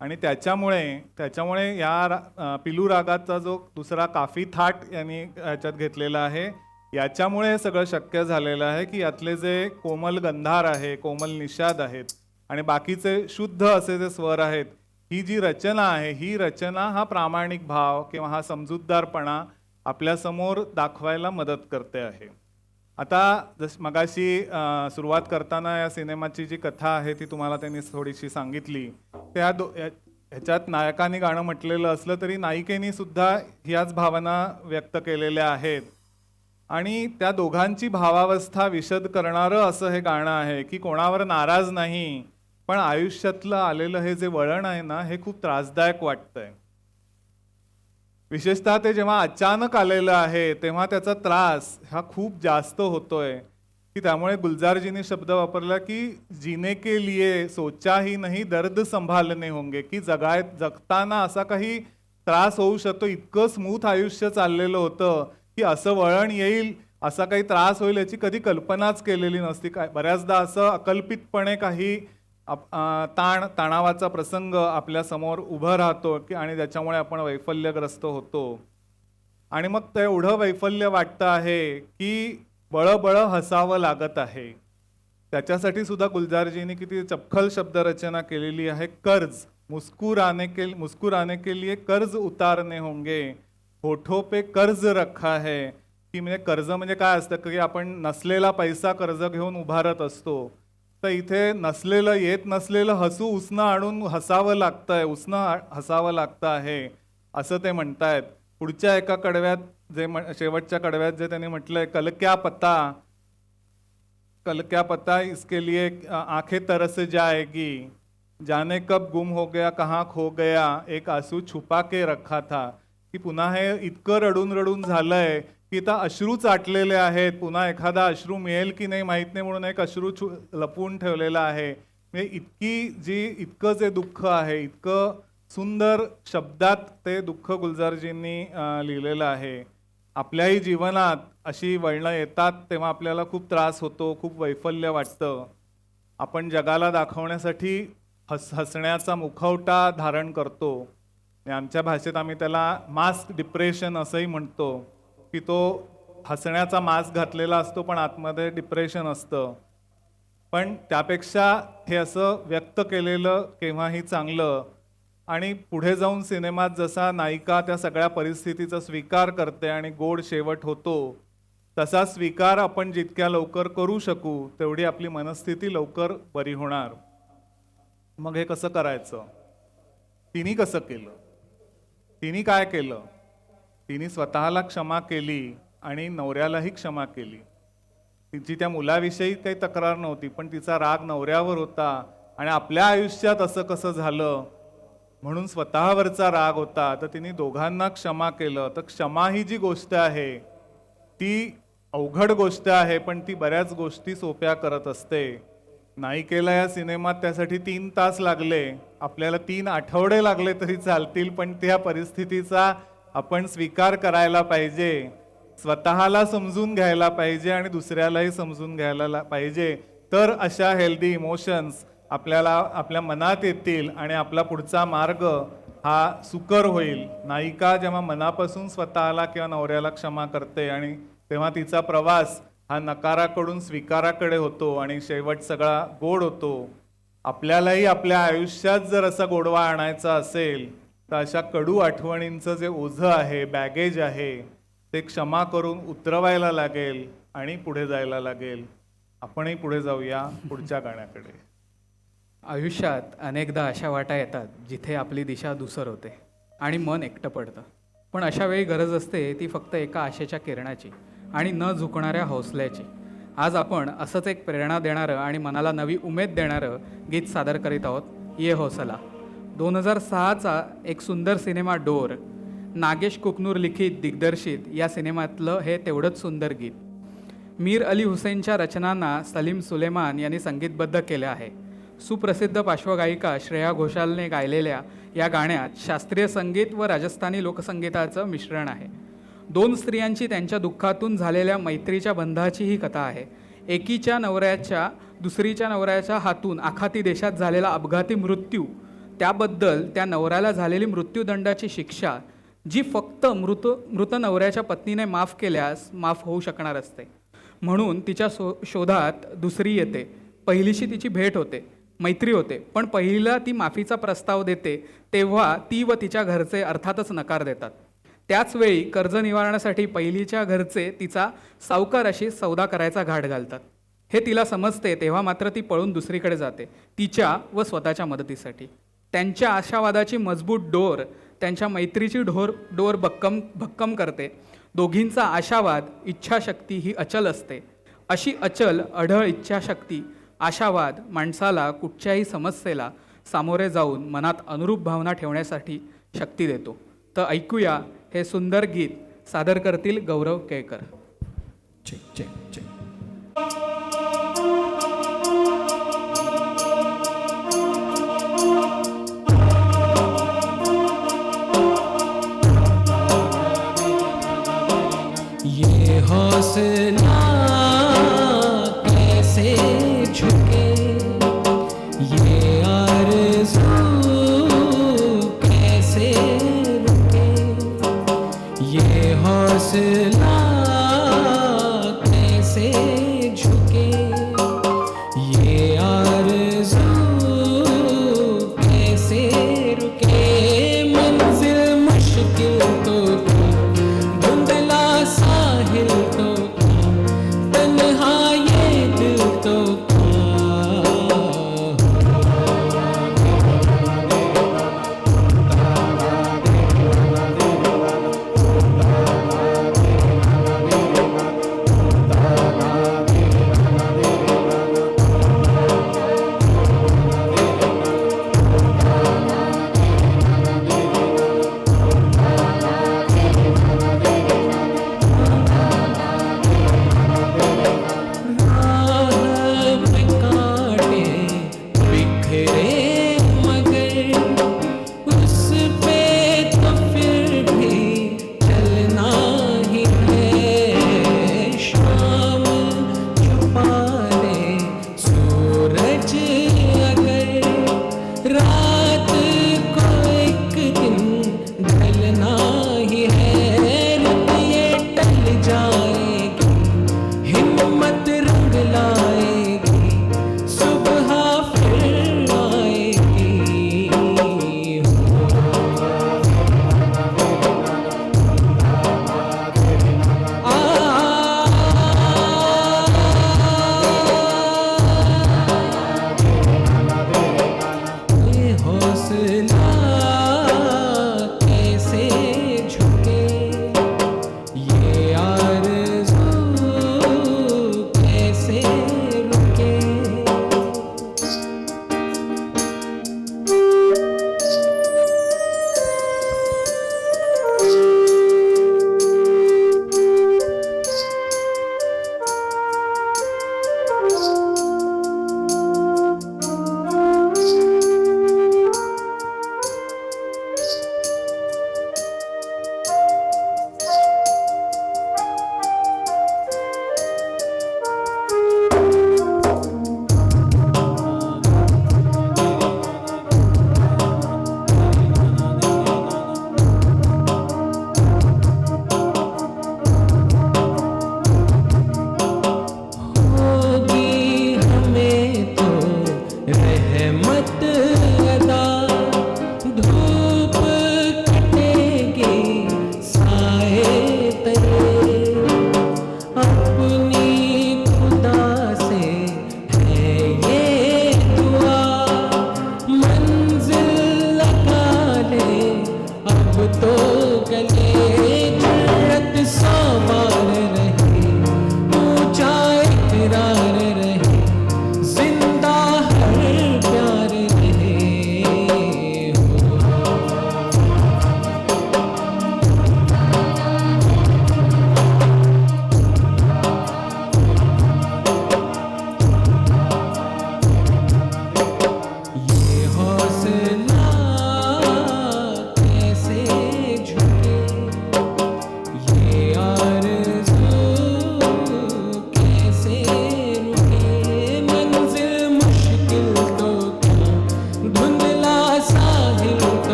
आणि त्याच्यामुळे या पिलू रागाचा जो दुसरा काफी थाट यांनी याच्यात घेतलेला आहे, याच्यामुळे हे सगळं शक्य झालेलं आहे की यातले जे कोमल गंधार आहे, कोमल निषाद आहेत आणि बाकीचे शुद्ध असे जे स्वर आहेत, ही जी रचना आहे, ही रचना हा प्रामाणिक भाव किंवा हा समजूतदारपणा आपल्यासमोर दाखवायला मदत करते आहे. आता मगाशी सुरुवात करताना या सिनेमाची जी कथा आहे ती तुम्हाला त्यांनी थोडीशी सांगितली. ह्याच्यात नायकाने गाणं म्हटलेलं असलं तरी नायिकेने सुद्धा ह्याच भावना व्यक्त केलेल्या आहेत. आणि त्या दोघांची भावावस्था विशद करणारं असं हे गाणं आहे की कोणावर नाराज नाही, पण आयुष्यातलं आलेलं हे जे वळण आहे ना, हे खूप त्रासदायक वाटतंय. विशेषतः ते जेव्हा अचानक आलेलं आहे तेव्हा त्याचा त्रास हा खूप जास्त होतोय की त्यामुळे गुलजारजीने शब्द वापरला की जीने के लिए सोचा ही नहीं दर्द संभालने होंगे, की जगताना असा काही त्रास होऊ शकतो. इतकं स्मूथ आयुष्य चाललेलं होतं की असं वळण येईल, असा काही त्रास होईल याची कधी कल्पनाच केलेली नसती. काय बऱ्याचदा असं अकल्पितपणे काही तणावाचा प्रसंग आपल्या समोर उभं राहतो की आणि त्याच्यामुळे आपण वैफल्यग्रस्त होतो. आणि मग ते एवढं वैफल्य वाटतं आहे की बळबळ हसावं लागत आहे. त्याच्यासाठी सुद्धा गुलजारजींनी किती चपखल शब्दरचना केलेली आहे. कर्ज मुस्कुराने के लिए कर्ज उतारने होंगे, होठों पे कर्ज रखा है. की म्हणजे कर्ज म्हणजे काय असतं की आपण नसलेला पैसा कर्ज घेऊन उभारत असतो. तर इथे नसलेलं, येत नसलेलं हसू उसनं आणून हसावं लागतंय, उसनं हसावं लागतं आहे असं ते म्हणतायत. पुढच्या एका कडव्यात शेवटच्या कडव्यात जे त्यांनी म्हटलंय, कल क्या पता इसके लिए आंखें तरस जाएगी, जाने कब गुम हो गया कहाँ खो गया, एक आंसू छुपा के रखा था. की पुन्हा हे इतकं रडून रडून झालंय की आता अश्रू चाटलेले आहेत, पुन्हा एखादा अश्रू मिळेल की नाही माहीत नाही म्हणून एक अश्रू लपवून ठेवलेला आहे. म्हणजे इतकं जे दुःख आहे, इतकं सुंदर शब्दात ते दुःख गुलजारजींनी लिहिलेलं आहे. आपल्याही जीवनात अशी वळणं येतात तेव्हा आपल्याला खूप त्रास होतो, खूप वैफल्य वाटतं. आपण जगाला दाखवण्यासाठी हसण्याचा मुखवटा धारण करतो. आमच्या भाषेत आम्ही त्याला मास्क डिप्रेशन असंही म्हणतो की तो हसण्याचा मास्क घातलेला असतो पण आतमध्ये डिप्रेशन असतं. पण त्यापेक्षा हे असं व्यक्त केलेलं केव्हाही चांगलं. आणि पुढे जाऊन सिनेमात जसा नायिका त्या सगळ्या परिस्थितीचा स्वीकार करते आणि गोड शेवट होतो, तसा स्वीकार आपण जितक्या लवकर करू शकू तेवढी आपली मनस्थिती लवकर बरी होणार. मग हे कसं करायचं? तिने कसं केलं? तिने काय केलं? तिने स्वतःला क्षमा केली आणि नवऱ्यालाही क्षमा केली. तिची त्या मुलाविषयी काही तक्रार नव्हती, पण तिचा राग नवऱ्यावर होता आणि आपल्या आयुष्यात असं कसं झालं म्हणून स्वतःवरचा राग होता. तर तिने दोघांना क्षमा केलं. तर क्षमा ही जी गोष्ट आहे ती अवघड गोष्ट आहे, पण ती बऱ्याच गोष्टी सोप्या करत असते. नायिकेला या सिनेमात त्यासाठी 3 तास लागले, आपल्याला 3 आठवडे लागले तरी चालतील, पण त्या परिस्थितीचा आपण स्वीकार करायला पाहिजे, स्वतःला समजून घ्यायला पाहिजे आणि दुसऱ्यालाही समजून घ्यायला पाहिजे. तर अशा हेल्दी इमोशन्स आपल्या मनात येतील आणि आपला पुढचा मार्ग हा सुकर होईल. नायिका जेव्हा मनापासून स्वतःला किंवा नवऱ्याला क्षमा करते आणि तेव्हा तिचा प्रवास हा नकाराकडून स्वीकाराकडे होतो आणि शेवट सगळा गोड होतो. आपल्यालाही आपल्या आयुष्यात जर असा गोडवा आणायचा असेल तर अशा कडू आठवणींचं जे ओझं आहे, बॅगेज आहे, ते क्षमा करून उतरवायला लागेल आणि पुढे जायला लागेल. आपणही पुढे जाऊया पुढच्या गाण्याकडे. आयुष्यात अनेकदा अशा वाटा येतात जिथे आपली दिशा धूसर होते आणि मन एकटं पडतं. पण अशा वेळी गरज असते ती फक्त एका आशेच्या किरणाची आणि न झुकणाऱ्या हौसल्याची. आज आपण असंच एक प्रेरणा देणारं आणि मनाला नवी उमेद देणारं गीत सादर करीत आहोत. ये हौसला 2006चा एक सुंदर सिनेमा डोर. नागेश कुकनूर लिखित दिग्दर्शित या सिनेमातलं हे तेवढंच सुंदर गीत. मीर अली हुसेनच्या रचनांना सलीम सुलेमान यांनी संगीतबद्ध केलं आहे. सुप्रसिद्ध पार्श्वगायिका श्रेया घोषालने गायलेल्या या गाण्यात शास्त्रीय संगीत व राजस्थानी लोकसंगीताचं मिश्रण आहे. 2 स्त्रियांची त्यांच्या दुःखातून झालेल्या मैत्रीच्या बंधाची ही कथा आहे. एकीच्या नवऱ्याच्या दुसरीच्या नवऱ्याच्या हातून आखाती देशात झालेला अपघाती मृत्यू, त्याबद्दल त्या नवऱ्याला झालेली मृत्यूदंडाची शिक्षा जी फक्त मृत नवऱ्याच्या पत्नीने माफ केल्यास माफ होऊ शकणार असते. म्हणून तिच्या शोधात दुसरी येते. पहिलीशी तिची भेट होते, मैत्री होते, पण पहिला ती माफीचा प्रस्ताव देते तेव्हा ती व तिच्या घरचे अर्थातच नकार देतात. त्याचवेळी कर्ज निवारणासाठी पहिलीच्या घरचे तिचा सावकाराशी सौदा करायचा घाट घालतात. हे तिला समजते तेव्हा मात्र ती पळून दुसरीकडे जाते, तिच्या व स्वतःच्या मदतीसाठी. त्यांच्या आशावादाची मजबूत डोर त्यांच्या मैत्रीची डोर भक्कम करते. दोघींचा आशावाद, इच्छाशक्ती ही अचल असते. अशी अचल अढळ इच्छाशक्ती, आशावाद माणसाला कुठच्याही समस्येला सामोरे जाऊन मनात अनुरूप भावना ठेवण्यासाठी शक्ती देतो. तर ऐकूया हे सुंदर गीत सादर करतील Gaurav Kelkar. Check check check. ये हौसला कैसे झुके, ये आरज़ू कैसे रुके, ये हौसला कैसे झुके, ये आरज़ू कैसे रुके. मंजिल मुश्किल तो थी, धुंधला साहिल तो था, तन्हा ये दिल तो था.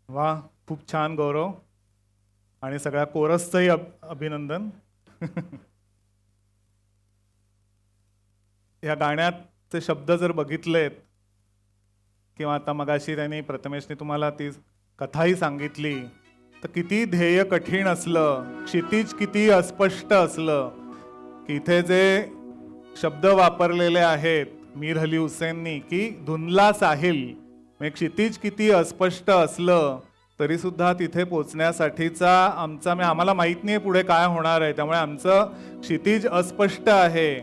वा, खूप छान गौरव. आणि सगळ्या कोरसचंही अभिनंदन. या गाण्याचे शब्द जर बघितलेत किंवा आता मगाशी त्यांनी प्रथमेशने तुम्हाला ती कथाही सांगितली, तर किती ध्येय कठीण असलं, क्षितिज किती अस्पष्ट असलं, की इथे जे शब्द वापरलेले आहेत मीर अली हुसेननी की धुंदला साहिल, म्हणजे क्षितिज किती अस्पष्ट असलं तरी सुद्धा तिथे पोचण्यासाठीचा आम्हाला माहीत नाही पुढे काय होणार आहे, त्यामुळे आमचं क्षितिज अस्पष्ट आहे,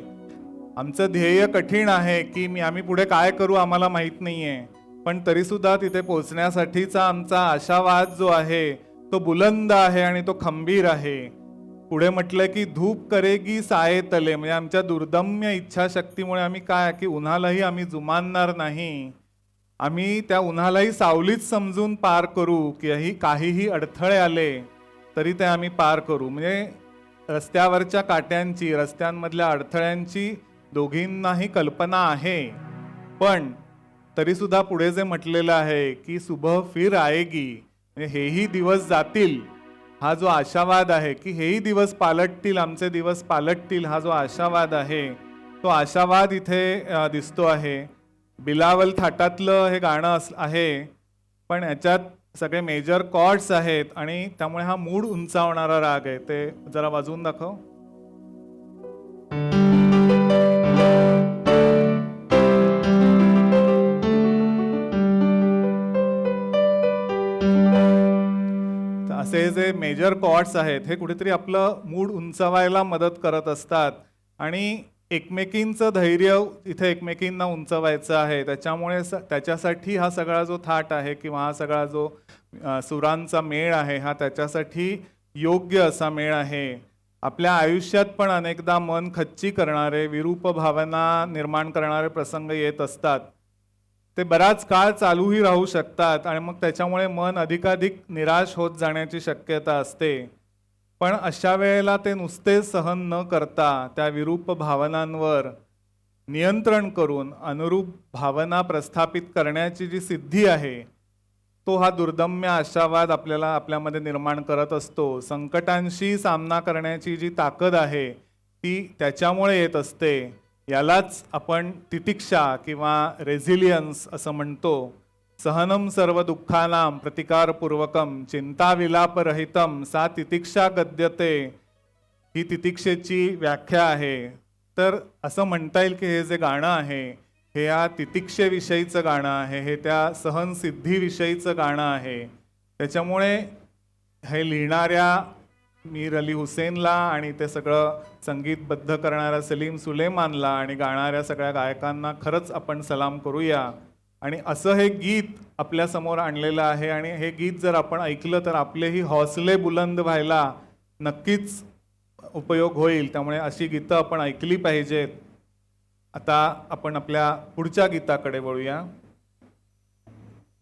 आमचं ध्येय कठीण आहे की आम्ही पुढे काय करू आम्हाला माहीत नाहीये, पण तरी सुद्धा तिथे पोचण्यासाठीचा आमचा आशावाद जो आहे तो बुलंद आहे आणि तो खंबीर आहे. पुढे म्हटलं की धूप करेगी साये तले, म्हणजे आमच्या दुर्दम्य इच्छाशक्तीमुळे आम्ही काय की उन्हालाही आम्ही जुमानणार नाही, आम्ही त्या उन्हालाही सावलीच समजून पार करू, की काहीही अडथळे आले तरी ते आम्ही पार करू. म्हणजे रस्त्यावरच्या काट्यांची, रस्त्यांमधल्या अडथळ्यांची दोघींनाही कल्पना आहे, पण तरीसुद्धा पुढे जे म्हटलेलं आहे की सुबह फिर आएगी, म्हणजे हेही दिवस जातील, हा जो आशावाद आहे की हेही दिवस पालटतील, आमचे दिवस पालटतील, हा जो आशावाद आहे तो आशावाद इथे दिसतो आहे. बिलावल थाटातलं हे गाणं आहे, पण याच्यात सगळे मेजर कॉर्ड्स आहेत आणि त्यामुळे हा मूड उंचावणारा राग आहे. ते जरा वाजवून दाखव. असे जे मेजर कॉर्ड्स आहेत हे कुठेतरी आपलं मूड उंचावायला मदत करत असतात आणि एकमेकींचं धैर्य इथे एकमेकींना उंचवायचं आहे, त्याच्यामुळे त्याच्यासाठी हा सगळा जो थाट आहे किंवा हा सगळा जो सुरांचा मेळ आहे हा त्याच्यासाठी योग्य असा मेळ आहे. आपल्या आयुष्यात पण अनेकदा मन खच्ची करणारे, विरूप भावना निर्माण करणारे प्रसंग येत असतात. ते बराच काळ चालूही राहू शकतात आणि मग त्याच्यामुळे मन अधिकाधिक निराश होत जाण्याची शक्यता असते. पण अशा वेळेला ते नुसते सहन न करता त्या विरूप भावनांवर नियंत्रण करून अनुरूप भावना प्रस्थापित करण्याची जी सिद्धी आहे तो हा दुर्दम्य आशावाद आपल्यामध्ये निर्माण करत असतो. संकटांशी सामना करण्याची जी ताकद आहे ती त्याच्यामुळे येत असते. यालाच आपण तितिक्षा किंवा रेझिलियन्स असं म्हणतो. सहनम सर्व दुःखानां प्रतिकारपूर्वकम चिंताविलापरहितम सा तितिक्षा गद्यते, ही तितिक्षेची व्याख्या आहे. तर असं म्हणता येईल की हे जे गाणं आहे हे या तितिक्षेविषयीचं गाणं आहे, हे त्या सहनसिद्धीविषयीचं गाणं आहे. त्याच्यामुळे हे लिहिणाऱ्या मीर अली हुसेनला आणि ते सगळं संगीतबद्ध करणाऱ्या सलीम सुलेमानला आणि गाणाऱ्या सगळ्या गायकांना खरंच आपण सलाम करूया. आणि असं हे गीत आपल्या समोर आणलेलं आहे आणि हे गीत जर आपण ऐकलं तर आपलेही हौसले बुलंद व्हायला नक्कीच उपयोग होईल. त्यामुळे अशी गीतं आपण ऐकली पाहिजेत. आता आपण आपल्या पुढच्या गीताकडे वळूया.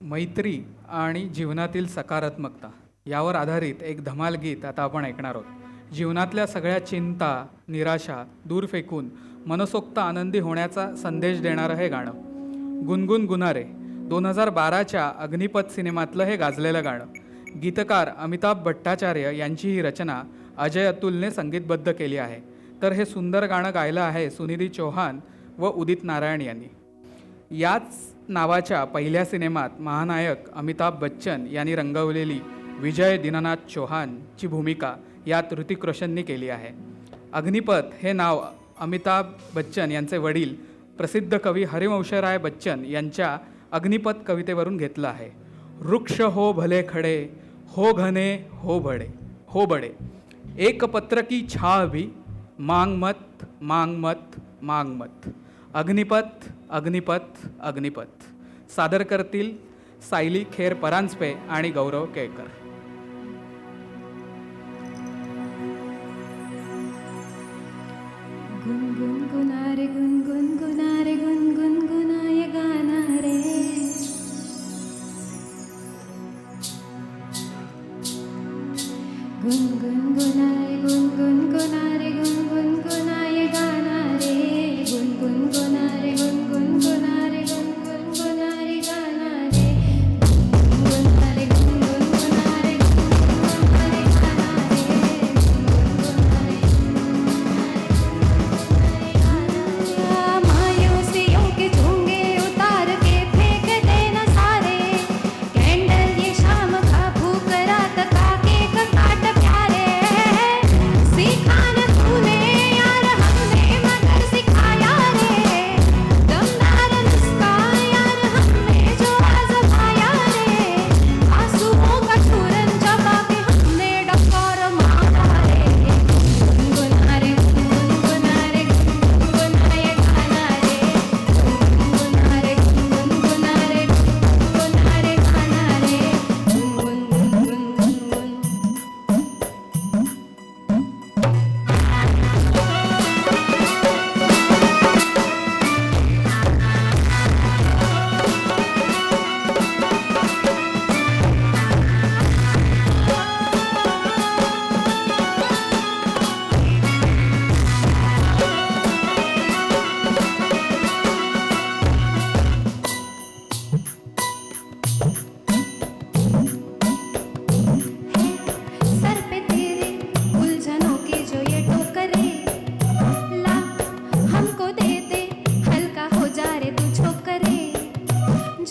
मैत्री आणि जीवनातील सकारात्मकता यावर आधारित एक धमाल गीत आता आपण ऐकणार आहोत. जीवनातल्या सगळ्या चिंता, निराशा दूर फेकून मनसोक्त आनंदी होण्याचा संदेश देणारं हे गाणं. गुणगुण गुणारे 2012च्या अग्निपथ सिनेमातलं हे गाजलेलं गाणं. गीतकार अमिताभ भट्टाचार्य यांची ही रचना अजय अतुलने संगीतबद्ध केली आहे. तर हे सुंदर गाणं गायलं आहे सुनिधी चौहान व उदित नारायण यांनी. याच नावाच्या पहिल्या सिनेमात महानायक अमिताभ बच्चन यांनी रंगवलेली विजय दीनानाथ चौहानची भूमिका यात ऋतिक रोशननी केली आहे. अग्निपथ हे नाव अमिताभ बच्चन यांचे वडील प्रसिद्ध कवी हरिवंशराय बच्चन यांच्या अग्निपथ कवितेवरून घेतलं आहे. वृक्ष हो भले खडे, हो घने हो बडे, एक पत्र की छाव भी, मांग मत मांग मत मांग मत. अग्निपथ अग्निपथ अग्निपथ सादर करतील सायली खेर परांजपे आणि गौरव केळकर. गुनगुनारे गुनगुनारे गुनगुनाय गाना रे. गुनगुनारे गुनगुनारे गुनगुनाय गाना रे. गुनगुनारे गुनगुनारे गुनगुनारे गाना रे. गुनगुनारे गुनगुनारे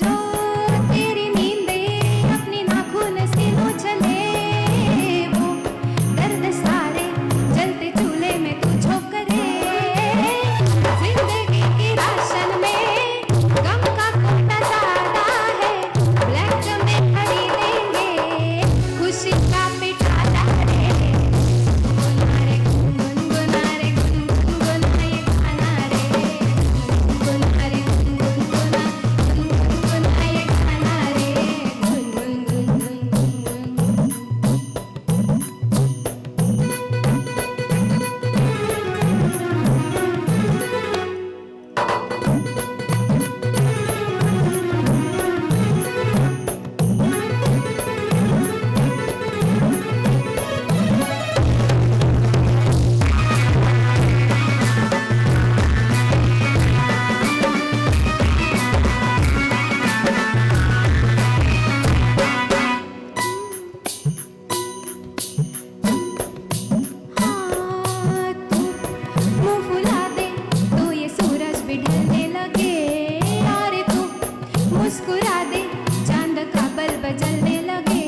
जो तेरी नींदें अपनी नाखून से नोचले, वो दर्द सारे जलते चूल्हे में तू झोंक दे। जिंदगी की राशन में गम का कोटा ज्यादा है, ब्लैक में खरीदेंगे खुशी का पिटारा रे। गुनगुना रे गुनगुना रे गुनगुना ये गाना रे, गुनगुना रे गुनगुना गुनगुना ये गाना रे, गुनगुन। हाँ, तू मुँह फुला दे तो ये सूरज भी ढलने लगे, और तू मुस्कुरा दे चांद का बल्ब जलने लगे।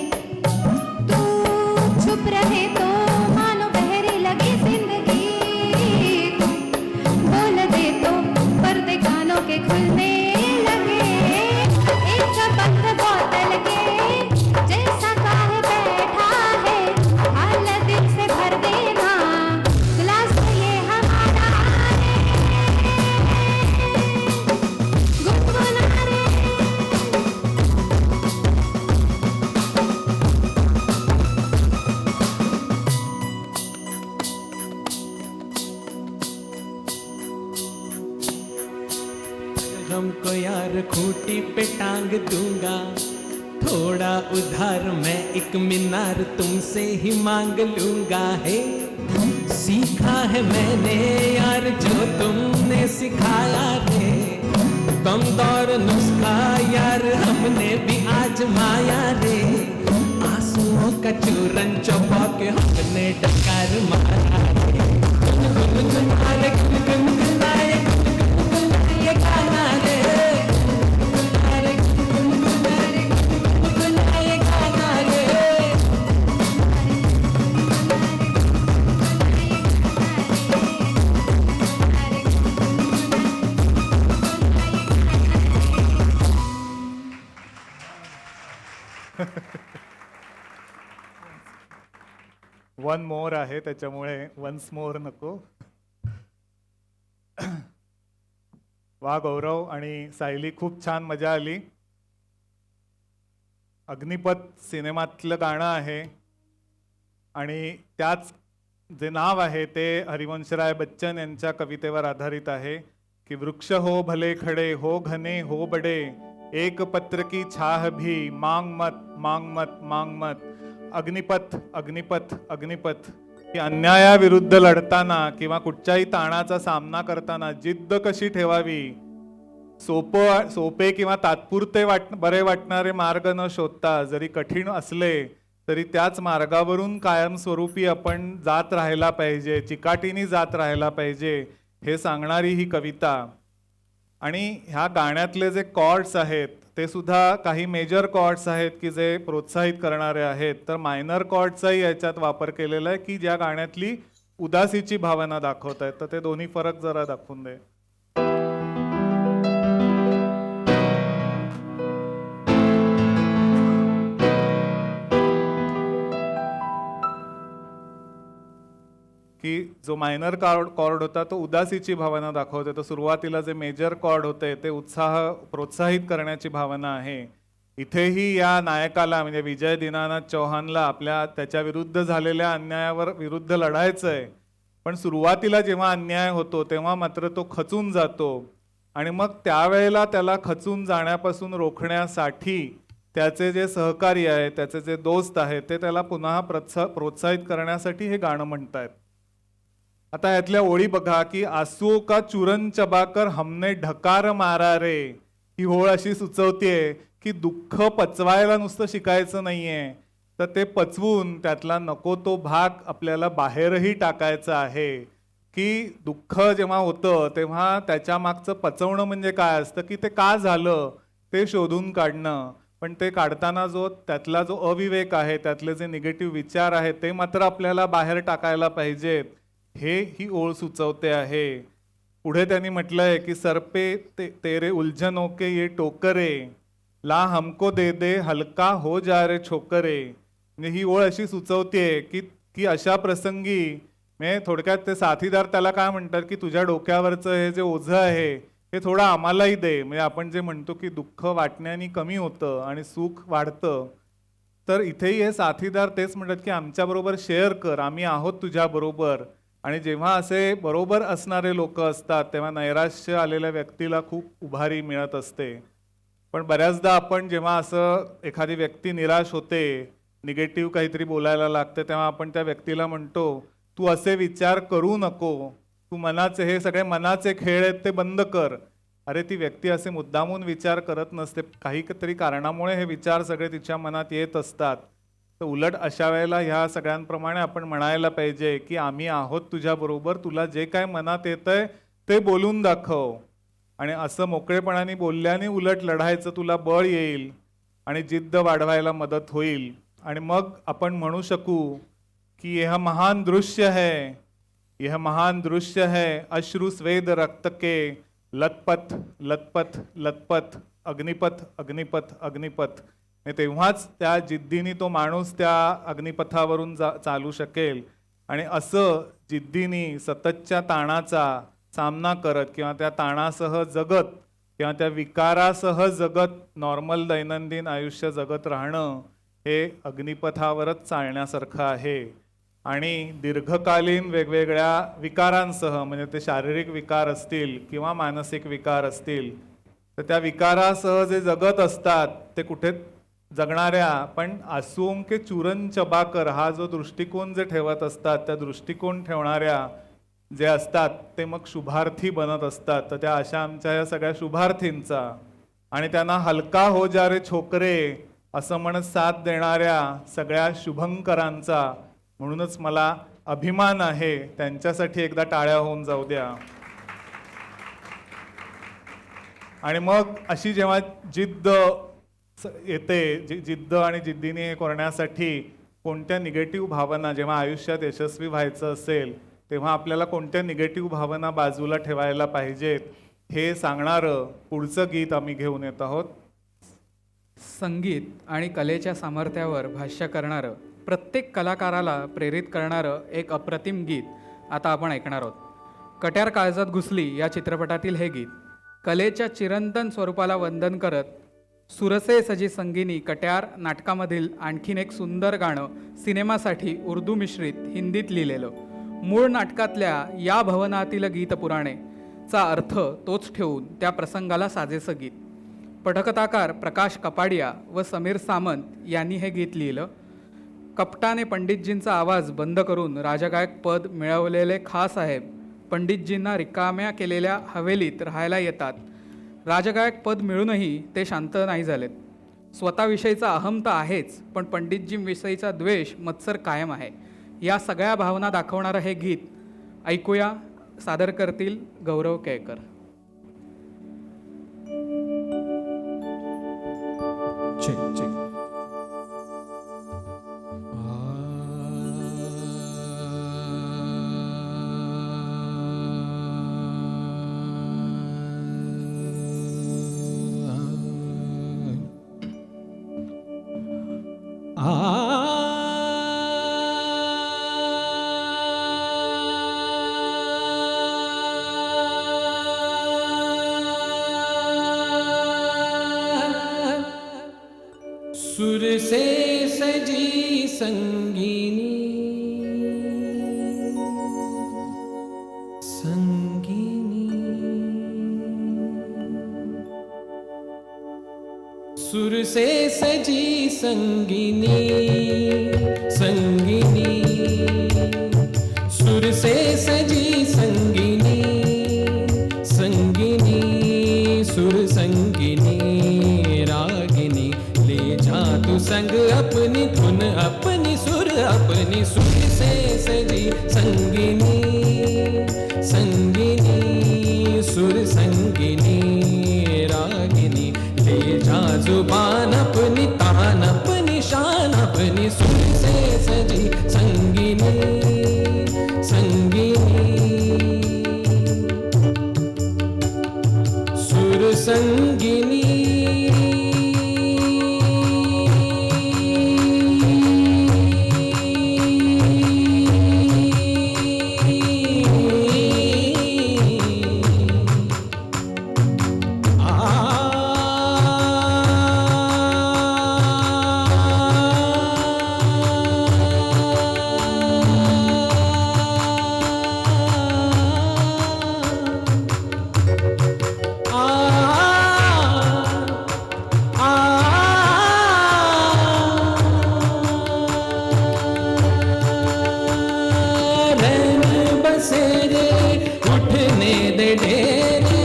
तू चुप रहे तो मानो बहरी लगे जिंदगी, तू बोल दे तो पर्दे कानों के खुलने लगे। एक बंद बोतल के जैसा काहे बैठा है, हाल दिल से भर देना गिलास ये हमारा रे, गुनगुना रे। हमको यार खूंटी पे टांग दूंगा, थोड़ा उधार मैं एक मीनार तुमसे ही मांग लूंगा है। सीखा है मैंने यार जो तुमने सिखाया रे, कम दौर नुस्खा यार हमने भी आजमाया रे। आंसुओं का चूरन चबा के हमने डकार मारा रे। गुनगुना रे गुनगुना रे गुनगुना ये गाना रे, गुनगुना रे गुनगुना रे गुनगुना ये गाना रे। वन मोर आहे त्याच्यामुळे वन्स मोर नको. वा गौरव आणि सायली, खूप छान मजा आली. अग्निपथ सिनेमातलं गाणं आहे आणि त्याच जे नाव आहे ते हरिवंशराय बच्चन यांच्या कवितेवर आधारित आहे की वृक्ष हो भले खडे, हो घने हो बडे, एक पत्र की छाह भी, मांग मत मांग मत मांग मत. अग्निपथ अग्निपथ अग्निपथ की अन्यायाविरुद्ध लढताना किंवा कुठच्याही ताणाचा सामना करताना जिद्द कशी ठेवावी, सोपे किंवा तात्पुरते बरे वाटणारे मार्ग न शोधता जरी कठीण असले तरी त्याच मार्गावरून कायमस्वरूपी आपण जात राहायला पाहिजे, चिकाटीने जात राहायला पाहिजे, हे सांगणारी ही कविता. आणि ह्या गाण्यातले जे कॉर्ड्स आहेत ते सुद्धा काही मेजर कॉर्ड्स आहेत की जे प्रोत्साहित करणारे आहेत, तर मायनर कॉर्डचाही याच्यात वापर केलेला आहे की ज्या गाण्यातली उदासीची भावना दाखवत आहेत. तर ते दोन्ही फरक जरा दाखवून दे. की जो मायनर कॉर्ड होता तो उदासीची भावना दाखवते, तर सुरुवातीला जे मेजर कॉर्ड होते ते उत्साह प्रोत्साहित करण्याची भावना आहे. इथेही या नायकाला म्हणजे विजय दीनानाथ चौहानला त्याच्या विरुद्ध झालेल्या अन्यायावर विरुद्ध लढायचं आहे, पण सुरुवातीला जेव्हा अन्याय होतो तेव्हा मात्र तो खचून जातो आणि मग त्यावेळेला त्याला खचून जाण्यापासून रोखण्यासाठी त्याचे जे सहकारी आहेत, त्याचे जे दोस्त आहेत, ते त्याला पुन्हा प्रोत्साहित करण्यासाठी हे गाणं म्हणतायत. आता यातल्या ओळी बघा की आंसुओं का चूरन चबाकर हमने ढकार मारा रे. ही ओळ अशी सुचवतेय की दुःख पचवायला नुसतं शिकायचं नाहीये, तर ते पचवून त्यातला नको तो भाग आपल्याला बाहेरही टाकायचा आहे. की दुःख जेव्हा होतं तेव्हा त्याच्या मागचं पचवणं म्हणजे काय असतं की ते का झालं ते शोधून काढणं. पण ते काढताना त्यातला जो अविवेक आहे, त्यातले जे निगेटिव्ह विचार आहेत ते मात्र आपल्याला बाहेर टाकायला पाहिजेत, हे ही ओळ सुचवते आहे. पुढे त्यांनी म्हटलंय की सरपे तेरे उलझनों के ये टोकरे, ला हमको दे दे हलका हो जा रे छोकरे. म्हणजे ही ओळ अशी सुचवते की अशा प्रसंगी म्हणजे थोडक्यात ते साथीदार त्याला काय म्हणतात की तुझ्या डोक्यावरचं हे जे ओझं आहे हे थोडं आम्हालाही दे. म्हणजे आपण जे म्हणतो की दुःख वाटण्याने कमी होतं आणि सुख वाढतं, तर इथेही हे साथीदार तेच म्हणतात की आमच्याबरोबर शेअर कर, आम्ही आहोत तुझ्याबरोबर. आणि जेव्हा असे बरोबर असणारे लोक असतात तेव्हा नैराश्य आलेल्या व्यक्तीला खूप उभारी मिळत असते. पण बऱ्याचदा आपण जेव्हा असं एखादी व्यक्ती निराश होते, निगेटिव्ह काहीतरी बोलायला लागते, तेव्हा आपण त्या व्यक्तीला म्हणतो तू असे विचार करू नको, तू मनाचे हे सगळे मनाचे खेळ आहेत ते बंद कर. अरे ती व्यक्ती असे मुद्दामून विचार करत नसते, काही तरी कारणामुळे हे विचार सगळे तिच्या मनात येत असतात. तर उलट अशा वेळेला ह्या सगळ्यांप्रमाणे आपण म्हणायला पाहिजे की आम्ही आहोत तुझ्याबरोबर, तुला जे काय मनात येतंय ते बोलून दाखव. आणि असं मोकळेपणाने बोलल्याने उलट लढायचं तुला बळ येईल आणि जिद्द वाढवायला मदत होईल. आणि मग आपण म्हणू शकू कि यह महान दृश्य है, यह महान दृश्य है, अश्रु स्वेद रक्त के, लतपथ लतपथ लतपथ, अग्निपथ अग्निपथ अग्निपथ. तेव्हाच त्या जिद्दीने तो माणूस त्या अग्निपथावरून चालू शकेल. आणि असं जिद्दीने सततच्या ताणाचा सामना करत किंवा त्या ताणासह जगत किंवा त्या विकारासह जगत नॉर्मल दैनंदिन आयुष्य जगत राहणं हे अग्निपथावरच चालण्यासारखं आहे. आणि दीर्घकालीन वेगवेगळ्या विकारांसह, म्हणजे ते शारीरिक विकार असतील किंवा मानसिक विकार असतील, तर त्या विकारासह जे जगत असतात ते कुठे जगणाऱ्या पण आसूम के चूरन चबाकर हा जो दृष्टिकोन जे ठेवत असतात, त्या दृष्टिकोन ठेवणाऱ्या जे असतात ते मग शुभार्थी बनत असतात. तर त्या अशा आमच्या या सगळ्या शुभार्थींचा आणि त्यांना हलका हो जा रे छोकरे असं म्हणत साथ देणाऱ्या सगळ्या शुभंकरांचा म्हणूनच मला अभिमान आहे. त्यांच्यासाठी एकदा टाळ्या होऊन जाऊ द्या. आणि मग अशी जेव्हा जिद्द येते, जिद्द आणि जिद्दीने हे करण्यासाठी कोणत्या निगेटिव्ह भावना, जेव्हा आयुष्यात यशस्वी व्हायचं असेल तेव्हा आपल्याला कोणत्या निगेटिव्ह भावना बाजूला ठेवायला पाहिजेत हे सांगणारं पुढचं गीत आम्ही घेऊन येत आहोत. संगीत आणि कलेच्या सामर्थ्यावर भाष्य करणारं, प्रत्येक कलाकाराला प्रेरित करणारं एक अप्रतिम गीत आता आपण ऐकणार आहोत. कट्यार काळजात घुसली या चित्रपटातील हे गीत कलेच्या चिरंतन स्वरूपाला वंदन करत सुरसे सजी संगीनी कट्यार नाटकामधील आणखीन एक सुंदर गाणं सिनेमासाठी उर्दू मिश्रित हिंदीत लिहिलेलं. मूळ नाटकातल्या या भवनातील गीत पुराणे चा अर्थ तोच ठेवून त्या प्रसंगाला साजेसं गीत. पटकथाकार प्रकाश कपाडिया व समीर सामंत यांनी हे गीत लिहिलं. कपटाने पंडितजींचा आवाज बंद करून राजगायक पद मिळवलेले खासाहेब पंडितजींना रिकाम्या केलेल्या हवेलीत राहायला येतात. राजगायक पद मिळूनही ते शांत नाही झालेत. स्वतःविषयीचा अहम तर आहेच, पण पंडितजींविषयीचा द्वेष मत्सर कायम आहे. या सगळ्या भावना दाखवणारं हे गीत ऐकूया. सादर करतील गौरव केळकर. सुर से सजी संगीनी संगीनी, सुर से सजी संगीनी संगीनी, सुर से सजी संगीनी संगीनी, सुर संगीनी रागिनी, ले जा तू संग अपनी धुन अपनी सुर अपनी, सुर से सजी संगीनी संगीनी, सुर संगीनी रागिनी, ले जा जुबान अपनी तान अपनी शान अपनी सुर से सजी संगिनी संगिनी सुर संगिनी बसेरे उठने दे डेरे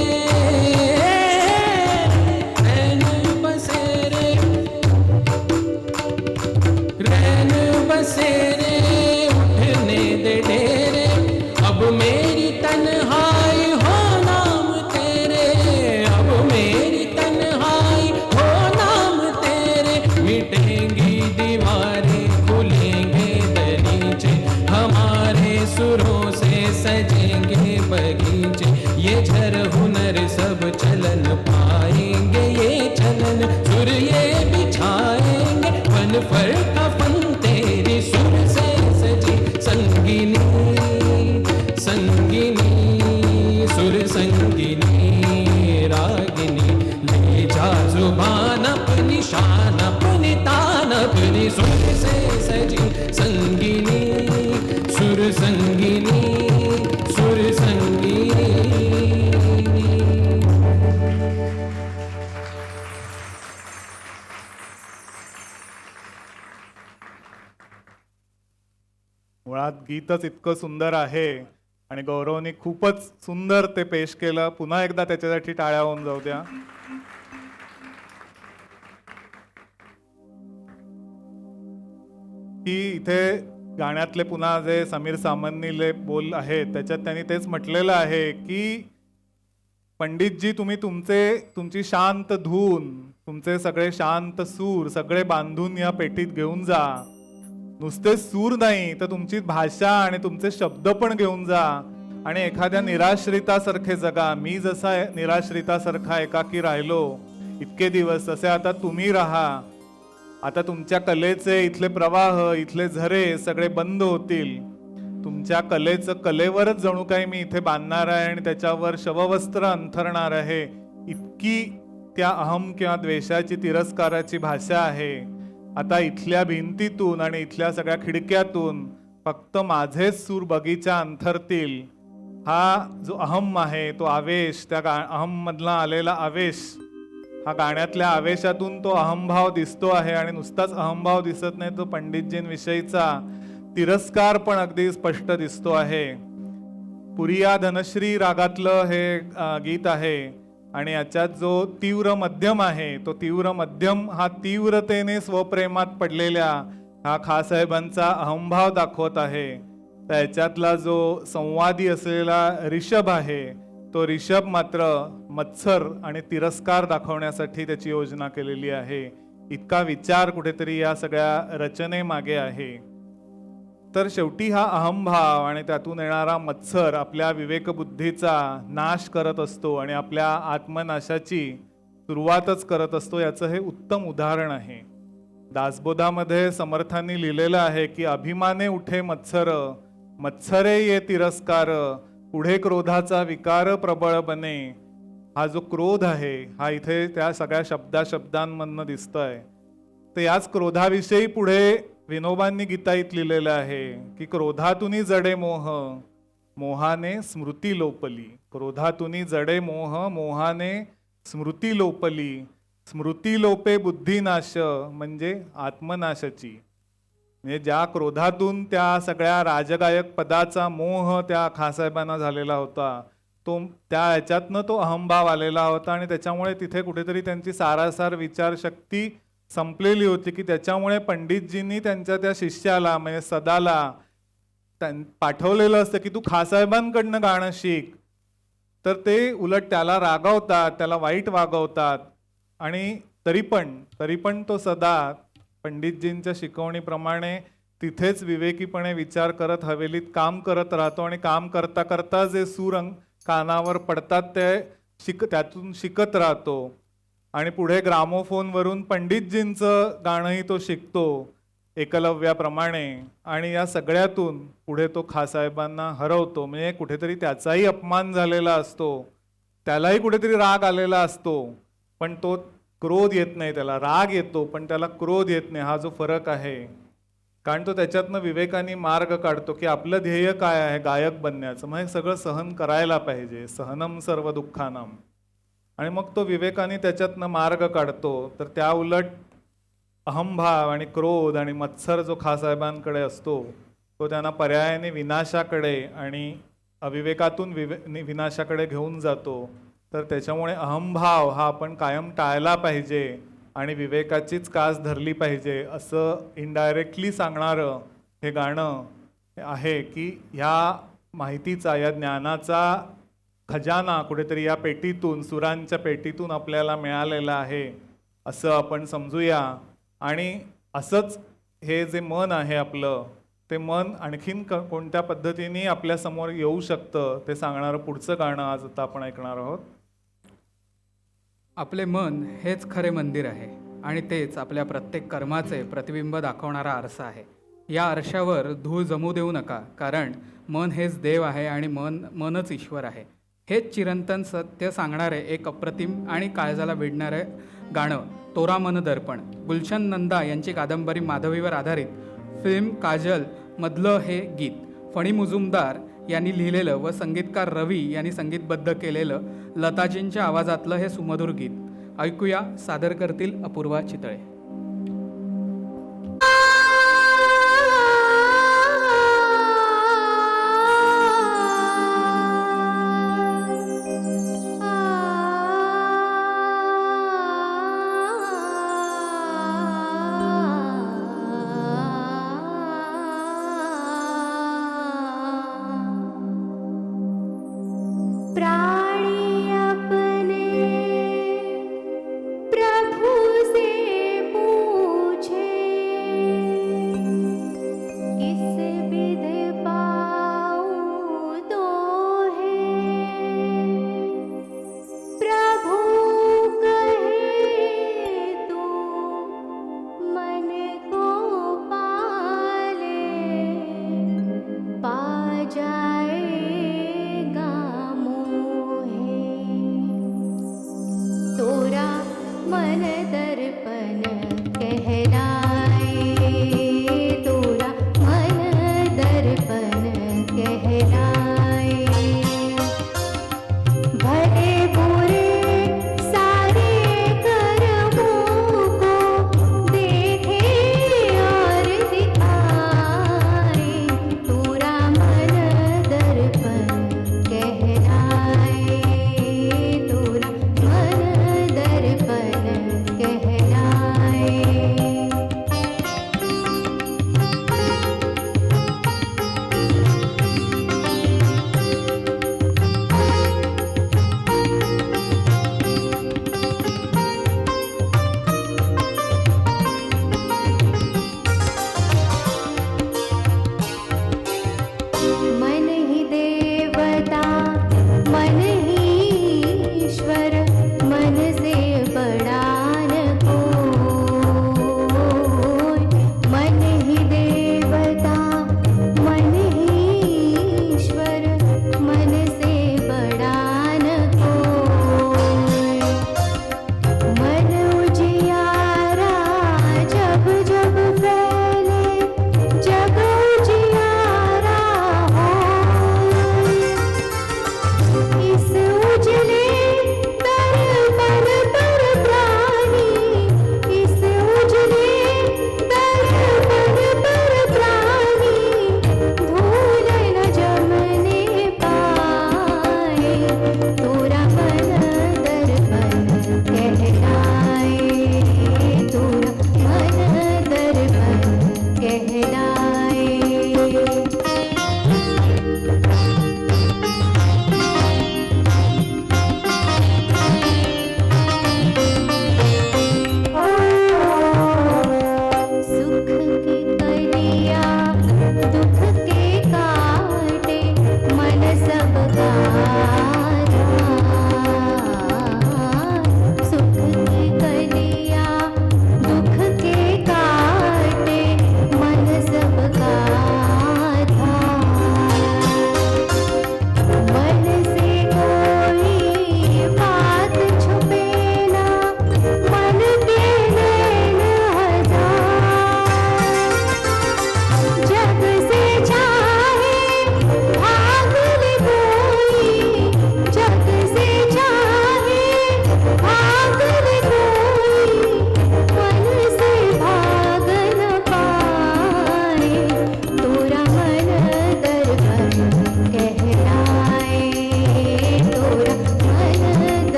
रैन बसेरे उठने दे डेरे अब मेरी तन्हाई हो नाम तेरे अब मेरी तन्हाई हो नाम तेरे मिटेंगी दीवारें खुलेंगे दरीचे हमारे सुरों से सजेंगे बगीचे ये झर हुनर सब चलन पाएंगे ये चलन सुर ये बिछाएंगे फन पर कफन तेरी सुर से सजी संगिनी संगिनी सुर संगिनी रागिनी ले जा जुबान अपनी शान अपनी तान अपनी सुर से सजी संगिनी सुर संगिनी सुर संगिनी मुळात गीतच इतकं सुंदर आहे आणि गौरवनी खूपच सुंदर ते पेश केलं. पुन्हा एकदा त्याच्यासाठी टाळ्या होऊन जाऊ द्या. की इथे गाण्यातले पुन्हा जे समीर सामंतनीले बोल आहेत त्याच्यात त्यांनी तेच म्हटलेलं आहे की पंडितजी तुम्ही तुमची शांत धून तुमचे सगळे शांत सूर सगळे बांधून या पेटीत घेऊन जा. नुसते सूर नाही तर तुमची भाषा आणि तुमचे शब्द पण घेऊन जा आणि एखाद्या निराश्रितासारखे जगा. मी जसा निराश्रितासारखा एकाकी राहिलो इतके दिवस तसे आता तुम्ही राहा. आता तुमच्या कलेचे इथले प्रवाह इथले झरे सगळे बंद होतील. तुमच्या कलेवरच जणू काही मी इथे बांधणार आहे आणि त्याच्यावर शववस्त्र अंथरणार आहे. इतकी त्या अहम किंवा द्वेषाची तिरस्काराची भाषा आहे. आता इथल्या भिंतीतून आणि इथल्या सगळ्या खिडक्यातून फक्त माझेच सूर बगीचा अंथरतील. हा जो अहम आहे तो आवेश त्या अहम मधला आलेला आवेश हा गाण्यातल्या आवेशातून तो अहमभाव दिसतो आहे आणि नुसताच अहमभाव दिसत नाही तो पंडितजींविषयीचा तिरस्कार पण अगदी स्पष्ट दिसतो आहे. पुरिया धनश्री रागातलं हे गीत आहे आणि याच्यात जो तीव्र मध्यम आहे तो तीव्र मध्यम हा तीव्रतेने स्वप्रेमात पडलेल्या हा खासाहेबांचा अहमभाव दाखवत आहे. त्याच्यातला जो संवादी असलेला ऋषभ आहे तो ऋषभ मात्र मत्सर आणि तिरस्कार दाखवण्यासाठी त्याची योजना केलेली आहे. इतका विचार कुठेतरी या सगळ्या रचनेमागे आहे. तर शेवटी हा अहमभाव आणि त्यातून येणारा मत्सर आपल्या विवेकबुद्धीचा नाश करत असतो आणि आपल्या आत्मनाशाची सुरुवातच करत असतो. याचं हे उत्तम उदाहरण आहे. दासबोधामध्ये समर्थांनी लिहिलेलं आहे की अभिमाने उठे मत्सर मत्सरे ये तिरस्कार पुढे क्रोधाचा विकार प्रबळ बने. हा जो क्रोध आहे हा इथे त्या सगळ्या शब्दांमधनं दिसतोय. तर याच क्रोधाविषयी पुढे विनोबांनी गीताईत लिहिलेलं आहे की क्रोधातुनी जडे मोह मोहाने स्मृती लोपली. क्रोधातुनी जडे मोह मोहाने स्मृती लोपली. स्मृती लोपे बुद्धिनाश म्हणजे आत्मनाशाची. म्हणजे ज्या क्रोधातून त्या सगळ्या राजगायक पदाचा मोह त्या खासाहेबांना झालेला होता तो त्या ह्याच्यातनं तो अहमभाव आलेला होता आणि त्याच्यामुळे तिथे कुठेतरी त्यांची सारासार विचारशक्ती संपलेली होती की त्याच्यामुळे पंडितजींनी त्यांच्या त्या शिष्याला म्हणजे सदाला पाठवलेलं असतं की तू खासाहेबांकडनं गाणं शिक. तर ते उलट त्याला रागावतात त्याला वाईट वागवतात आणि तरी पण तो सदा पंडितजींच्या शिकवणीप्रमाणे तिथेच विवेकीपणे विचार करत हवेलीत काम करत राहतो आणि काम करता करता जे सूर कानावर पडतात ते त्यातून शिकत राहतो आणि पुढे ग्रामोफोनवरून पंडितजींचं गाणंही तो शिकतो एकलव्याप्रमाणे आणि या सगळ्यातून पुढे तो खासाहेबांना हरवतो. म्हणजे कुठेतरी त्याचाही अपमान झालेला असतो, त्यालाही कुठेतरी राग आलेला असतो, पण तो क्रोध येत नाही, त्याला राग येतो पण त्याला क्रोध येत नाही. हा जो फरक आहे, कारण तो त्याच्यातनं विवेकाने मार्ग काढतो की आपलं ध्येय काय आहे, गायक बनण्याचं, मग हे सगळं सहन करायला पाहिजे, सहनम सर्व दुःखानम, आणि मग तो विवेकाने त्याच्यातनं मार्ग काढतो. तर त्या उलट अहंभाव आणि क्रोध आणि मत्सर जो खासाहेबांकडे असतो तो त्यांना पर्यायाने विनाशाकडे आणि अविवेकातून विनाशाकडे घेऊन जातो. तर त्याच्यामुळे अहंभाव हा आपण कायम टाळला पाहिजे आणि विवेकाचीच कास धरली पाहिजे असं इनडायरेक्टली सांगणारं हे गाणं आहे की ह्या माहितीचा, या ज्ञानाचा खजाना कुठेतरी या पेटीतून, सुरांच्या पेटीतून आपल्याला मिळालेला आहे असं आपण समजूया. आणि असंच हे जे मन आहे आपलं, ते मन आणखीन कोणत्या पद्धतीने आपल्या समोर येऊ शकतं ते सांगणारं पुढचं गाणं आज आता आपण ऐकणार आहोत. आपले मन हेच खरे मंदिर आहे आणि तेच आपल्या प्रत्येक कर्माचे प्रतिबिंब दाखवणारा आरसा आहे. या आरशावर धूळ जमू देऊ नका, कारण मन हेच देव आहे आणि मनच ईश्वर आहे. हेच चिरंतन सत्य सांगणारे एक अप्रतिम आणि काळजाला वेढणारे गाणं तोरा मन दर्पण. गुलशन नंदा यांची कादंबरी माधवीवर आधारित फिल्म काजल मधलं हे गीत फणी मुजुमदार यांनी लिहिलेलं व संगीतकार रवी यांनी संगीतबद्ध केलेलं लताजींच्या आवाजातलं हे सुमधुर गीत ऐकूया. सादर करतील अपूर्वा चितळे. प्राणी अपने प्रभु से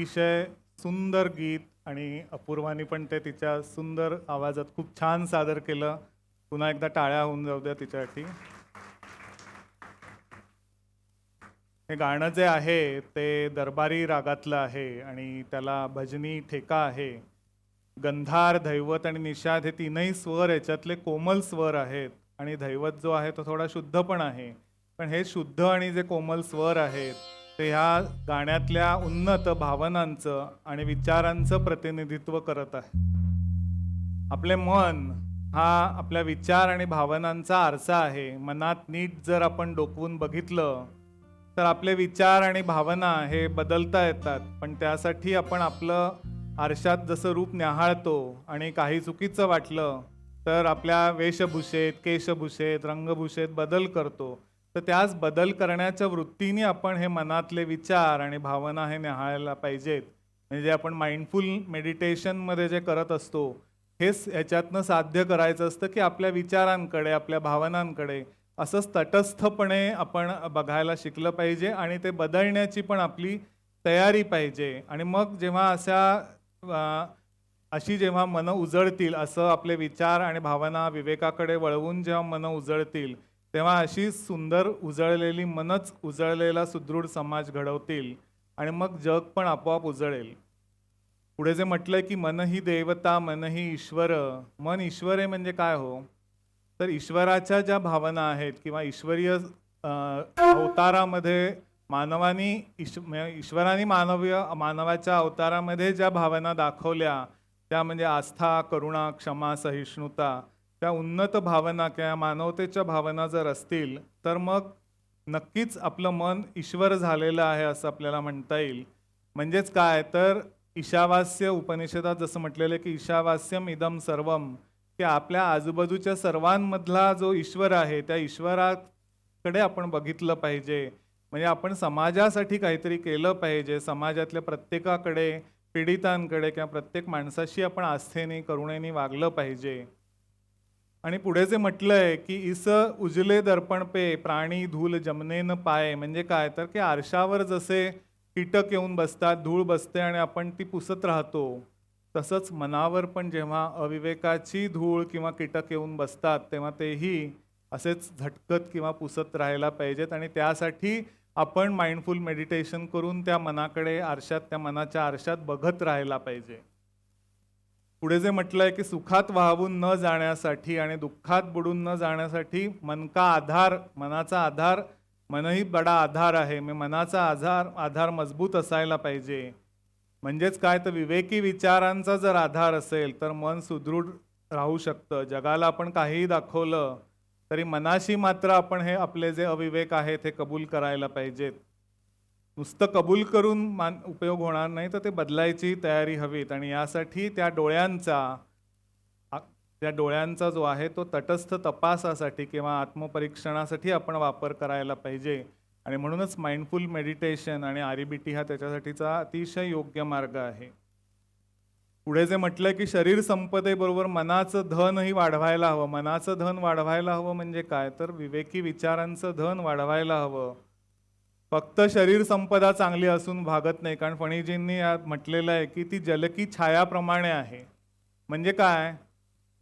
अतिशय सुंदर गीत आणि अपूर्वानी पण ते तिच्या सुंदर आवाजात खूप छान सादर केलं. पुन्हा एकदा टाळ्या होऊन जाऊ द्या तिच्यासाठी. हे गाणं जे आहे ते दरबारी रागातलं आहे आणि त्याला भजनी ठेका आहे. गंधार, धैवत आणि निषाद हे तीनही स्वर याच्यातले कोमल स्वर आहेत आणि धैवत जो आहे तो थोडा शुद्ध पण आहे. पण हे शुद्ध आणि जे कोमल स्वर आहेत ते ह्या गाण्यातल्या उन्नत भावनांचं आणि विचारांचं प्रतिनिधित्व करत आहे. आपले मन हा आपल्या विचार आणि भावनांचा आरसा आहे. मनात नीट जर आपण डोकवून बघितलं तर आपले विचार आणि भावना हे बदलता येतात. पण त्यासाठी आपण आपलं आरशात जसं रूप न्याहाळतो आणि काही चुकीचं वाटलं तर आपल्या वेशभूषेत, केशभूषेत, रंगभूषेत बदल करतो. तर त्याच बदल करण्याच्या वृत्तीने आपण हे मनातले विचार आणि भावना हे न्याहाळायला पाहिजेत. म्हणजे आपण माइंडफुल मेडिटेशनमध्ये जे करत असतो हेच याच्यातनं साध्य करायचं असतं की आपल्या विचारांकडे, आपल्या भावनांकडे असंच तटस्थपणे आपण बघायला शिकलं पाहिजे आणि ते बदलण्याची पण आपली तयारी पाहिजे. आणि मग जेव्हा अशी जेव्हा मनं उजळतील, असं आपले विचार आणि भावना विवेकाकडे वळवून जेव्हा मनं उजळतील तेव्हा अशी सुंदर उजळलेली मनच उजळलेला सुदृढ समाज घडवतील आणि मग जग पण आपोआप उजळेल. पुढे जे म्हटलंय की मन ही देवता, मन ही ईश्वर. मन ईश्वर आहे म्हणजे काय हो? तर ईश्वराच्या ज्या भावना आहेत किंवा ईश्वरीय अवतारामध्ये ईश्वराने मानवाच्या अवतारामध्ये ज्या भावना दाखवल्या त्या म्हणजे आस्था, करुणा, क्षमा, सहिष्णुता, त्या उन्नत भावना किंवा मानवतेच्या भावना जर असतील तर मग नक्कीच आपलं मन ईश्वर झालेलं आहे असं आपल्याला म्हणता येईल. म्हणजेच काय तर ईशावास्य उपनिषदात जसं म्हटलेलं की ईशावास्यम इदम सर्वम, की आपल्या आजूबाजूच्या सर्वांमधला जो ईश्वर आहे त्या ईश्वराकडे आपण बघितलं पाहिजे. म्हणजे आपण समाजासाठी काहीतरी केलं पाहिजे. समाजातल्या प्रत्येकाकडे, पीडितांकडे किंवा प्रत्येक माणसाशी आपण आस्थेने, करुणेने वागलं पाहिजे. आणि पुढे जे म्हटलंय की इस उजले दर्पण पे प्राणी धूल जमनेन पाय, म्हणजे काय तर की आरशावर जसे कीटक येऊन बसतात, धूळ बसते आणि आपण ती पुसत राहतो, तसंच मनावर पण जेव्हा अविवेकाची धूळ किंवा कीटक येऊन बसतात तेव्हा तेही असेच झटकत किंवा पुसत राहायला पाहिजेत. आणि त्यासाठी आपण माइंडफुल मेडिटेशन करून त्या मनाकडे आरशात, त्या मनाच्या आरशात बघत राहायला पाहिजे. पुढे जे म्हटलंय की सुखात वाहून न जाण्यासाठी आणि दुःखात बुडून न जाण्यासाठी मन का आधार, मनाचा आधार, मनही बडा आधार आहे. मी मनाचा आधार मजबूत असायला पाहिजे. म्हणजेच काय तर विवेकी विचारांचा जर आधार असेल तर मन सुदृढ राहू शकतं. जगाला आपण काहीही दाखवलं तरी मनाशी मात्र आपण हे आपले जे अविवेक आहेत हे कबूल करायला पाहिजेत. नुसतं कबूल करून उपयोग होणार नाही, तर ते बदलायची तयारी हवीत. आणि यासाठी त्या डोळ्यांचा जो आहे तो तटस्थ तपासासाठी किंवा आत्मपरीक्षणासाठी आपण वापर करायला पाहिजे. आणि म्हणूनच माइंडफुल मेडिटेशन आणि REBT हा त्याच्यासाठीचा अतिशय योग्य मार्ग आहे. पुढे जे म्हटलंय की शरीर संपदेबरोबर मनाचं धनही वाढवायला हवं. मनाचं धन वाढवायला हवं म्हणजे काय तर विवेकी विचारांचं धन वाढवायला हवं. फक्त शरीर संपदा चांगली असून भागत नाही. कारण फणीजींनी यात म्हटलेलं आहे की ती जलकी छायाप्रमाणे आहे. म्हणजे काय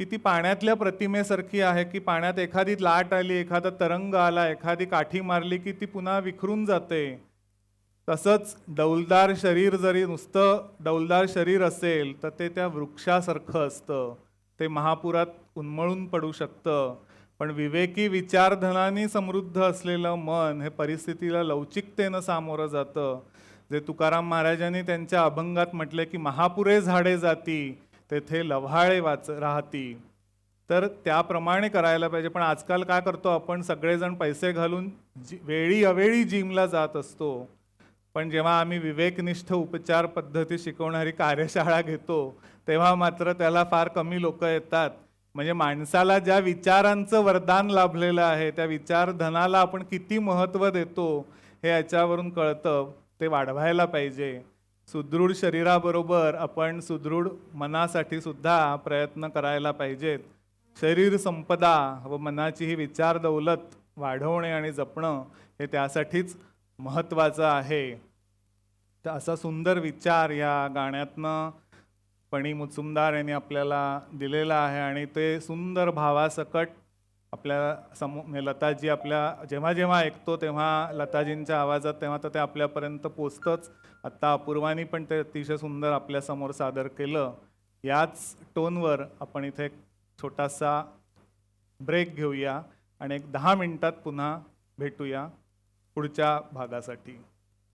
की ती पाण्यातल्या प्रतिमेसारखी आहे की पाण्यात एखादी लाट आली, एखादा तरंग आला, एखादी काठी मारली की ती पुन्हा विखरून जाते. तसंच डौलदार शरीर जरी नुसतं डौलदार शरीर असेल तर ते त्या वृक्षासारखं असतं. ते महापुरात उन्मळून पडू शकतं. पण विवेकी विचारधनाने समृद्ध असलेलं मन हे परिस्थितीला लवचिकतेनं सामोरं जातं. जे तुकाराम महाराजांनी त्यांच्या अभंगात म्हटले की महापुरे झाडे जाती तेथे लव्हाळे राहती. तर त्याप्रमाणे करायला पाहिजे. पण आजकाल काय करतो आपण, सगळेजण पैसे घालून वेळी अवेळी जिमला जात असतो. पण जेव्हा आम्ही विवेकनिष्ठ उपचार पद्धती शिकवणारी कार्यशाळा घेतो तेव्हा मात्र त्याला फार कमी लोक येतात. म्हणजे माणसाला ज्या विचारांचं वरदान लाभलेलं आहे त्या विचारधनाला आपण किती महत्त्व देतो हे याच्यावरून कळतं. ते वाढवायला पाहिजे. सुदृढ शरीराबरोबर आपण सुदृढ मनासाठी सुद्धा प्रयत्न करायला पाहिजेत. शरीर संपदा व मनाची ही विचार दौलत वाढवणे आणि जपणं हे त्यासाठीच महत्त्वाचं आहे. तर असा सुंदर विचार या गाण्यातनं पणी मुजुमदार यांनी आपल्याला दिलेला आहे आणि ते सुंदर भावासकट आपल्या म्हणजे लताजी आपल्या जेव्हा जेव्हा ऐकतो तेव्हा लताजींच्या आवाजात तेव्हा तर ते आपल्यापर्यंत पोचतंच. आत्ता अपूर्वानी पण ते अतिशय सुंदर आपल्यासमोर सादर केलं. याच टोनवर आपण इथे एक छोटासा ब्रेक घेऊया आणि एक 10 मिनिटात पुन्हा भेटूया पुढच्या भागासाठी.